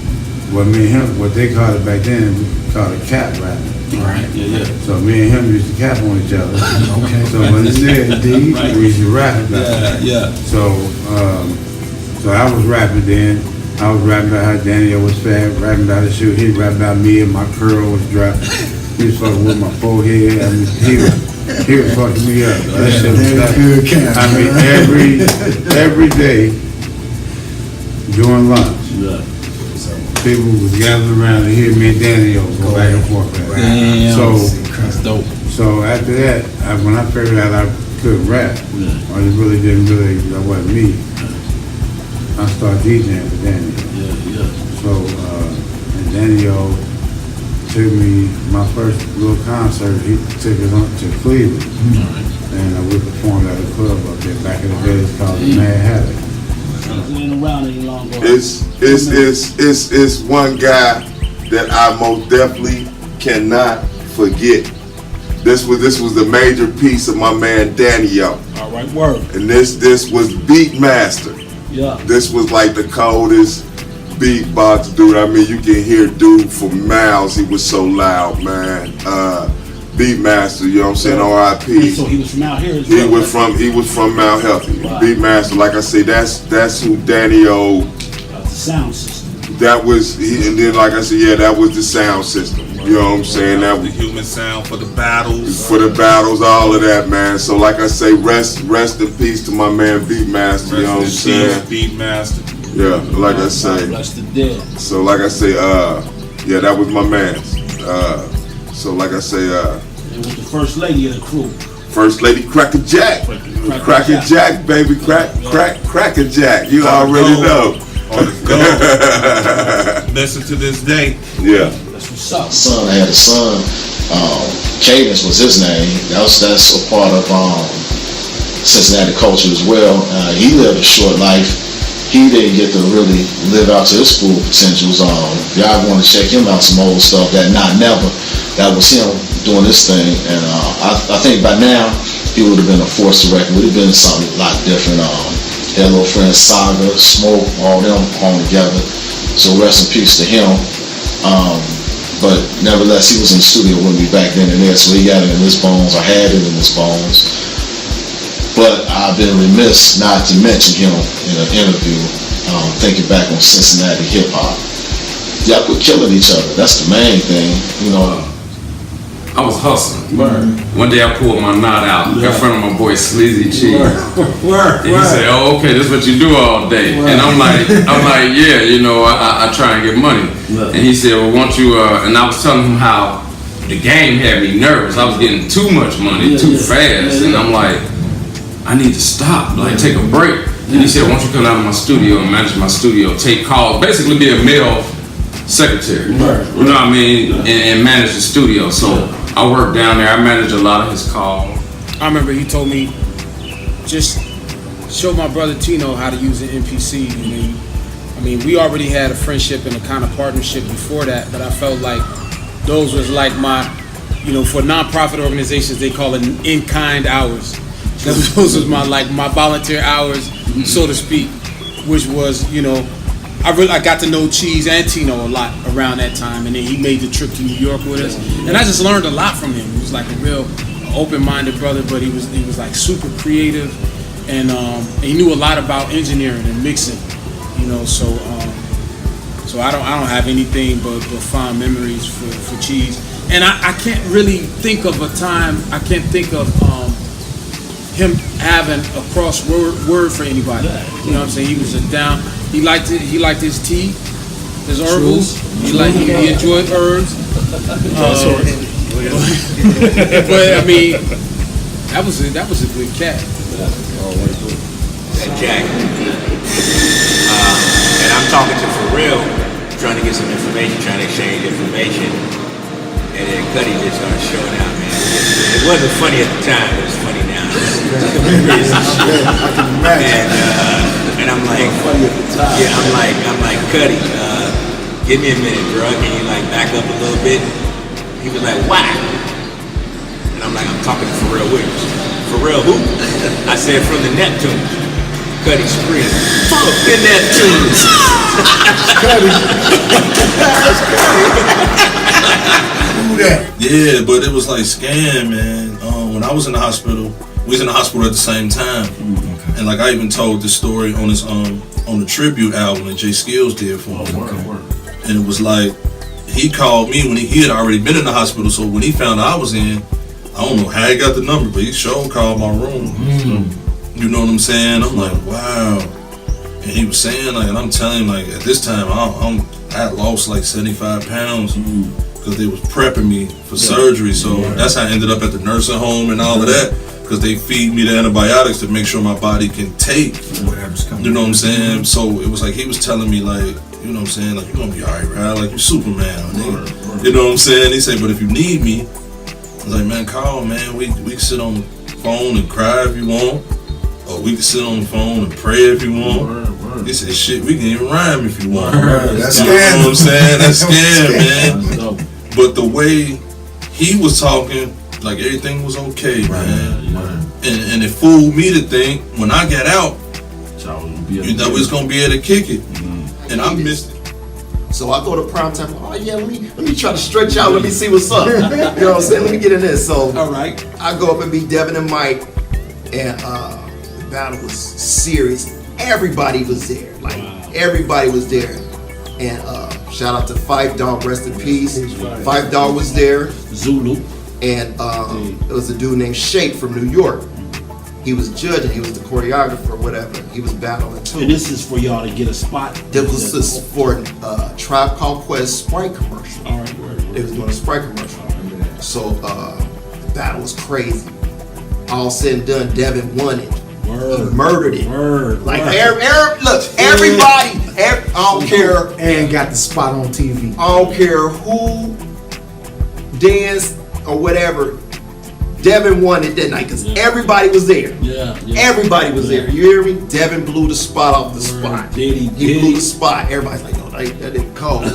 what they called it back then, we called it cap rapping. All right, yeah. So me and him used to cap on each other. Okay. So when it said D, we used to rap about it. Yeah. So I was rapping then. I was rapping about how Daniel was fat, rapping about his shoe. He rapped about me and my curl was dropped. He was fucking with my forehead. I mean, he was fucking me up. That shit was good. I mean, every day during lunch. Yeah. People was gathered around to hear me and Daniel go back and forth. Damn, that's dope. So after that, when I figured out I could rap, or it really that wasn't me, I started DJing with Daniel. Yeah. So, and Daniel took me, my first little concert, he took us on to Cleveland. And we performed at a club up there back in the days called the Mad Hatter. It's one guy that I most definitely cannot forget. This was the major piece of my man Daniel. All right, word. And this was Beatmaster. Yeah. This was like the coldest beatbox dude. I mean, you can hear dude for miles. He was so loud, man. Beatmaster, you know what I'm saying? R.I.P. So he was from out here as well? He was from Mount Healthy. Wow. Beatmaster, like I say, that's who Daniel. The sound system. That was, and then like I said, yeah, that was the sound system. You know what I'm saying? That the human sound for the battles. For the battles, all of that, man. So like I say, rest in peace to my man Beatmaster. You know what I'm saying? Beatmaster. Yeah, like I say. Bless the dead. So like I say, yeah, that was my man. So like I say, it was the first lady of the crew. First lady Cracker Jack. Cracker Jack, baby. Cracker Jack. You already know. Listen to this day. Yeah. That's what's up. I had a son. Cadence was his name. That's a part of Cincinnati culture as well. He lived a short life. He didn't get to really live out to his full potentials. Y'all want to check him out, some old stuff that never. That was him doing this thing, and I think by now he would have been a force to reckon. Would have been something a lot different. Had little friends Saga, Smoke, all them on together. So rest in peace to him. But nevertheless, he was in the studio with me back then and there, so he got it in his bones. I had it in his bones. But I've been remiss not to mention him in an interview, thinking back on Cincinnati Hip Hop. Y'all quit killing each other. That's the main thing, you know. I was hustling. One day I pulled my knot out, got in front of my boy Sleazy Cheese. And he said, "Oh, okay, this is what you do all day." And I'm like, yeah, you know, I try and get money. And he said, "Well, won't you?" And I was telling him how the game had me nervous. I was getting too much money too fast, and I'm like, I need to stop, like take a break. And he said, "Why don't you come down to my studio and manage my studio, take calls, basically be a male secretary, you know what I mean, and manage the studio." So I worked down there. I managed a lot of his calls. I remember he told me, just show my brother Tino how to use an MPC. I mean, we already had a friendship and a kind of partnership before that, but I felt like those was like my, you know, for nonprofit organizations they call it in-kind hours. Those was my volunteer hours, so to speak, which was, you know, I got to know Cheese and Tino a lot around that time, and then he made the trip to New York with us, and I just learned a lot from him. He was like a real open-minded brother, but he was like super creative, and he knew a lot about engineering and mixing, you know. So I don't have anything but fond memories for Cheese, and I can't really think of a time. I can't think of him having a cross word for anybody. You know what I'm saying? He was down. He liked it. He liked his tea, his herbals. He enjoyed herbs. But I mean, that was a good cat. That Jack. And I'm talking to Pharrell, trying to get some information, trying to exchange information. And then Cuddy just started showing out, man. It wasn't funny at the time, but it's funny now. I can imagine. And I'm like, yeah, I'm like, Cuddy, give me a minute, bro. Can you like back up a little bit? He was like, why? And I'm like, I'm talking to Pharrell Williams. Pharrell who? I said from the Neptunes. Cuddy screamed, fuck the Neptunes. Cuddy. Yeah, but it was like scam, man. When I was in the hospital, we was in the hospital at the same time, and like I even told this story on his on the tribute album that Jay Skills did for me. And it was like he called me when he had already been in the hospital. So when he found out I was in, I don't know how he got the number, but he sure called my room. You know what I'm saying? I'm like, wow. And he was saying like, and I'm telling him like, at this time I had lost like 75 pounds. Because they was prepping me for surgery, so that's how I ended up at the nursing home and all of that. Because they feed me the antibiotics to make sure my body can take whatever's coming. You know what I'm saying? So it was like he was telling me like, you know what I'm saying, like you're gonna be alright, right? Like you're Superman. You know what I'm saying? He said, but if you need me, I was like, man, call, man. We can sit on the phone and cry if you want, or we can sit on the phone and pray if you want. He said, shit, we can even rhyme if you want. That's you know what I'm saying? That's scam, man. But the way he was talking, like everything was okay, man. And it fooled me to think when I got out, you know, it's gonna be able to kick it. And I missed it. So I go to prime time. Oh yeah, let me try to stretch out. Let me see what's up. You know what I'm saying? Let me get in this. So all right, I go up and beat Devin and Mike, and the battle was serious. Everybody was there. Like everybody was there. And shout out to Fife Dog, rest in peace. Fife Dog was there. Zulu. And there was a dude named Shape from New York. He was judging. He was the choreographer, whatever. He was battling too. And this is for y'all to get a spot. This was for Tribe Called Quest Sprite commercial. All right. They was doing a Sprite commercial. So the battle was crazy. All said and done, Devin won it. He murdered it. Like look, everybody. I don't care. And got the spot on TV. I don't care who danced or whatever. Devin won it that night because everybody was there. Everybody was there. You hear me? Devin blew the spot off the spot. He blew the spot. Everybody's like, no, that didn't cold. You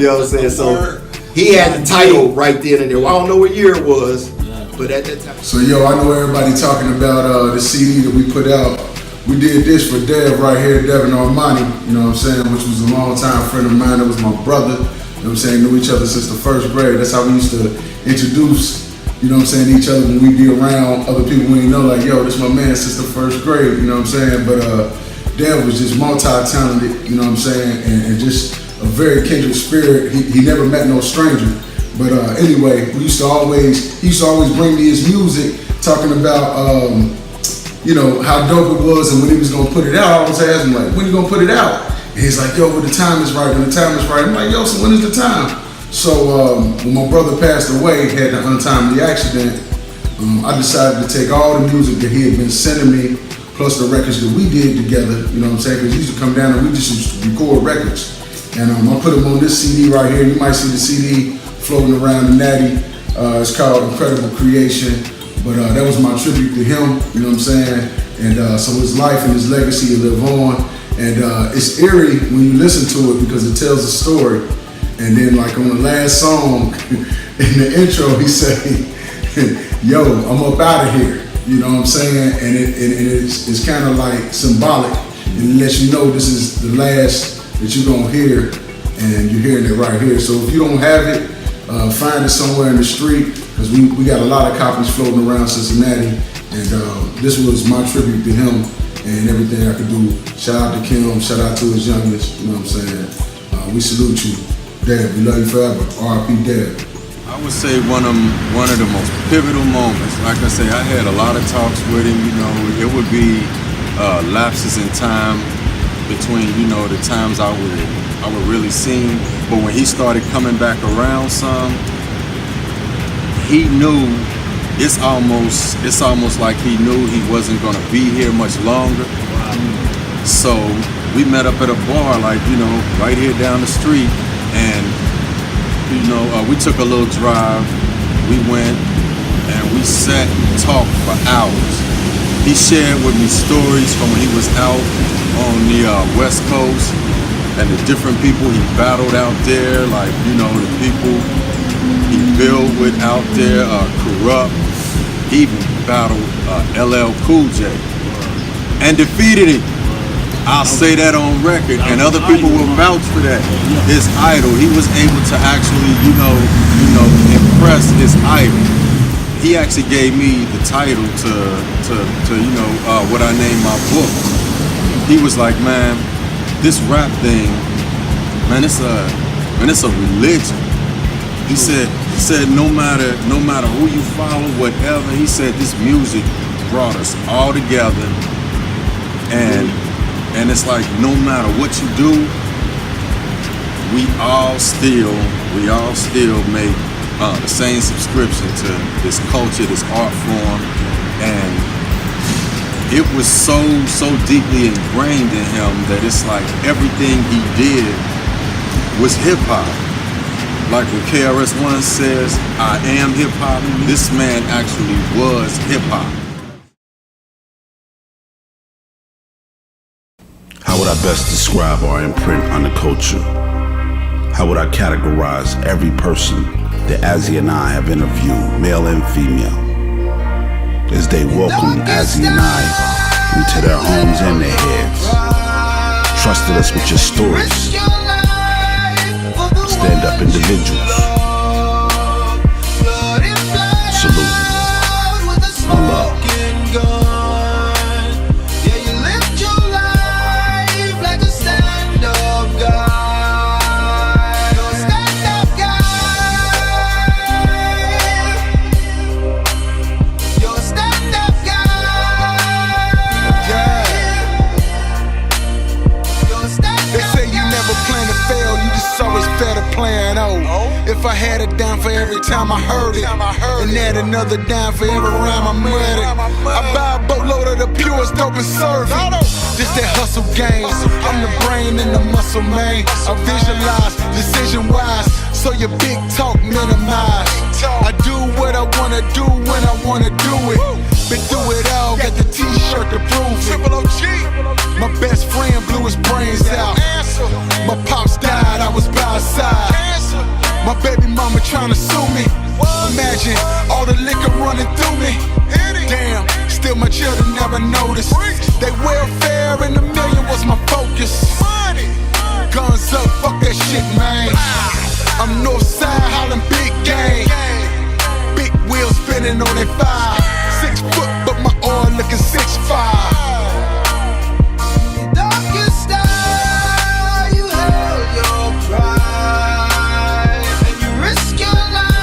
know what I'm saying? So he had the title right then and there. Well, I don't know what year it was, but at that time. So yo, I know everybody talking about the CD that we put out. We did this for Dev right here, Devin Armani, you know what I'm saying, which was a long time friend of mine. That was my brother, you know what I'm saying, knew each other since the first grade. That's how we used to introduce, you know what I'm saying, each other when we be around other people we know, like, yo, this my man since the first grade, you know what I'm saying. But Dev was just multi-talented, you know what I'm saying, and just a very kindred spirit. He never met no stranger. But anyway, he used to always bring me his music, talking about you know, how dope it was and when he was gonna put it out. I always ask him like, when you gonna put it out? And he's like, yo, when the time is right, when the time is right. I'm like, yo, so when is the time? So when my brother passed away, had an untimely accident, I decided to take all the music that he had been sending me, plus the records that we did together, you know what I'm saying? Because he used to come down and we just used to record records. And I put them on this CD right here. You might see the CD floating around the Natty. It's called Incredible Creation. But that was my tribute to him, you know what I'm saying? And so his life and his legacy live on. And it's eerie when you listen to it because it tells a story. And then like on the last song, in the intro, he say, yo, I'm up out of here. You know what I'm saying? And it's kind of like symbolic. And it lets you know this is the last that you're gonna hear, and you're hearing it right here. So if you don't have it, find it somewhere in the street, because we got a lot of copies floating around Cincinnati. And this was my tribute to him and everything I could do. Shout out to Kim, shout out to his youngest, you know what I'm saying? We salute you. Dad, we love you forever. R.I.P. Dad. I would say one of the most pivotal moments. Like I say, I had a lot of talks with him. You know, it would be lapses in time between, you know, the times I would really see him. But when he started coming back around some, he knew. It's almost like he knew he wasn't gonna be here much longer. So we met up at a bar, like, you know, right here down the street, and you know, we took a little drive. We went and we sat and talked for hours. He shared with me stories from when he was out on the West Coast and the different people he battled out there, like, you know, the people he built with out there, Corrupt. He even battled LL Cool J and defeated him. I'll say that on record, and other people will vouch for that. His idol, he was able to actually, you know, impress his idol. He actually gave me the title to you know, what I named my book. He was like, man, this rap thing, man, it's a religion. He said no matter who you follow, whatever, he said this music brought us all together, and it's like no matter what you do, we all still make the same subscription to this culture, this art form, and it was so deeply ingrained in him that it's like everything he did was hip hop. Like when KRS-One says, I am hip hop, this man actually was hip hop. How would I best describe our imprint on the culture? How would I categorize every person that Azzy and I have interviewed, male and female, as they welcomed Azzy and I into their homes and their heads, trusted us with your stories, stand-up individuals. Salute. One love. If I had a dime for every time I heard it, and add another dime for every rhyme I murdered, I buy a boatload of the purest dope and serve it. This that hustle game, I'm the brain and the muscle man. I visualize, decision wise, so your big talk minimize. I do what I wanna do when I wanna do it. Been through it all, got the t-shirt to prove it. My best friend blew his brains out. My pops died, I was by his side. My baby mama tryna sue me. Imagine all the liquor running through me. Damn, still my children never noticed. They welfare and a million was my focus. Guns up, fuck that shit, man. I'm Northside hollering big game. Big wheels spinning on that 5. 6 foot, but my oil looking 6'5". You held your pride and you risk your life.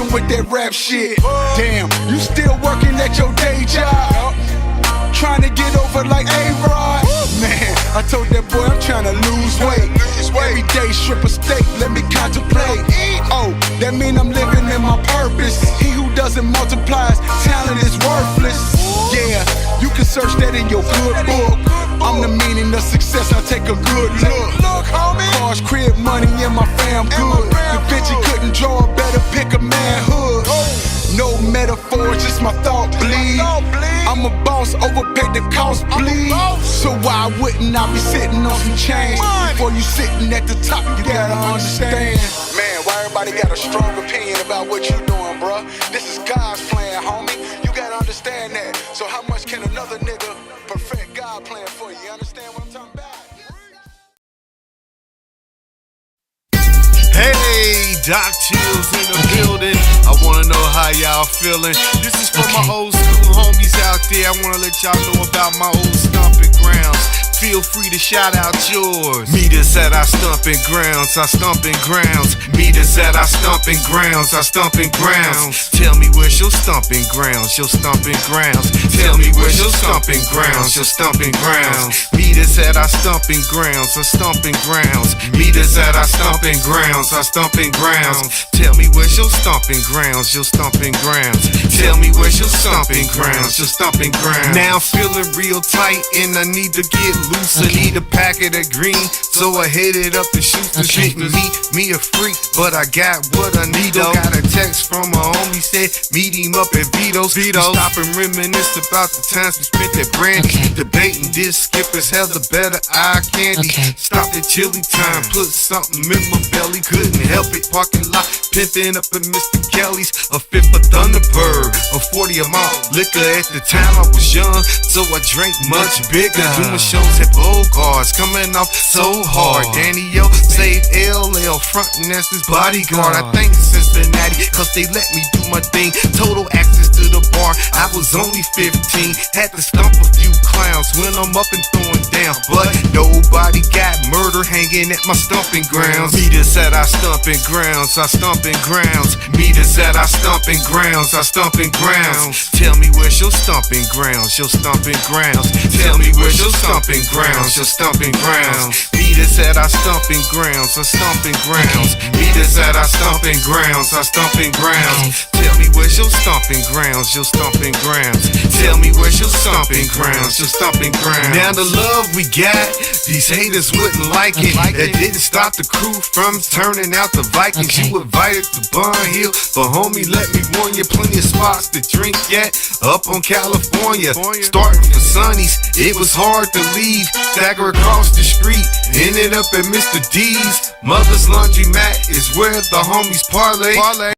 fucking with that rap shit. Damn, you still working at your day job, trying to get over like A-Rod. Man, I told that boy I'm trying to lose weight. Every day strip a steak, let me contemplate. Oh, that mean I'm living in my purpose. He who doesn't multiply, his talent is worthless. Yeah, you can search that in your good book. I'm the meaning of success, I take a good look. Cars, crib, money, and my fam good. The bitch he couldn't draw a better pick of manhood. No metaphors, just my thought bleed. I'm a boss, overpaid the cost bleed. So why wouldn't I be sitting on some change? Before you sitting at the top, you gotta understand. Man, why everybody got a strong opinion about what you doing, bruh? This is God's plan, homie. You gotta understand that. So how much can another nigga perfect God plan for you? You understand what I'm talking about? Hey, Doc Chills in the building. I wanna know how y'all feeling. This is for my old school homies out there. I wanna let y'all know about my old stomping grounds. Feel free to shout out yours. Meet us at our stomping grounds, our stomping grounds. Meet us at our stomping grounds, our stomping grounds. Tell me where's your stomping grounds, your stomping grounds. Tell me where's your stomping grounds, your stomping grounds. Meet us at our stomping grounds, our stomping grounds. Meet us at our stomping grounds, our stomping grounds. Tell me where's your stomping grounds, your stomping grounds. Tell me where's your stomping grounds, your stomping grounds. Now I'm feeling real tight and I need to get loose. I need a packet of green, so I headed up to shoot the shit and me a freak, but I got what I need though. Got a text from a homie, said meet him up at Vito's. Stop and reminisce about the times we spent at Brandy. Debating this skippers hell the better eye candy. Stopped at chili time, put something in my belly, couldn't help it. Parking lot, pimping up at Mr. Kelly's. A fifth of Thunderbird, a 40 of malt liquor. At the time I was young, so I drank much bigger. Doing shows at Bogarts, coming off so hard. Danny-O saved LL, frontin' as his bodyguard. I thank Cincinnati, cause they let me do my thing. Total access to the bar, I was only 15. Had to stump a few clowns when I'm up and throwing down. But nobody got murder hanging at my stomping grounds. Meet us at our stomping grounds, our stomping grounds. Meet us at our stomping grounds, our stomping grounds. Tell me where's your stomping grounds, your stomping grounds. Tell me where's your stomping grounds, your stomping grounds. Meet us at our stomping grounds, our stomping grounds. Meet us at our stomping grounds, our stomping grounds. Tell me where's your stomping grounds, your stomping grounds. Tell me where's your stomping grounds, your stomping grounds. Now the love we got, these haters wouldn't like it. That didn't stop the crew from turning out the Vikings. You invited to Bun Hill, but homie, let me warn you, plenty of spots to drink at up on California. Starting for Sonny's, it was hard to leave. Stagger across the street, ended up at Mr. D's. Mother's Laundromat is where the homies parlay.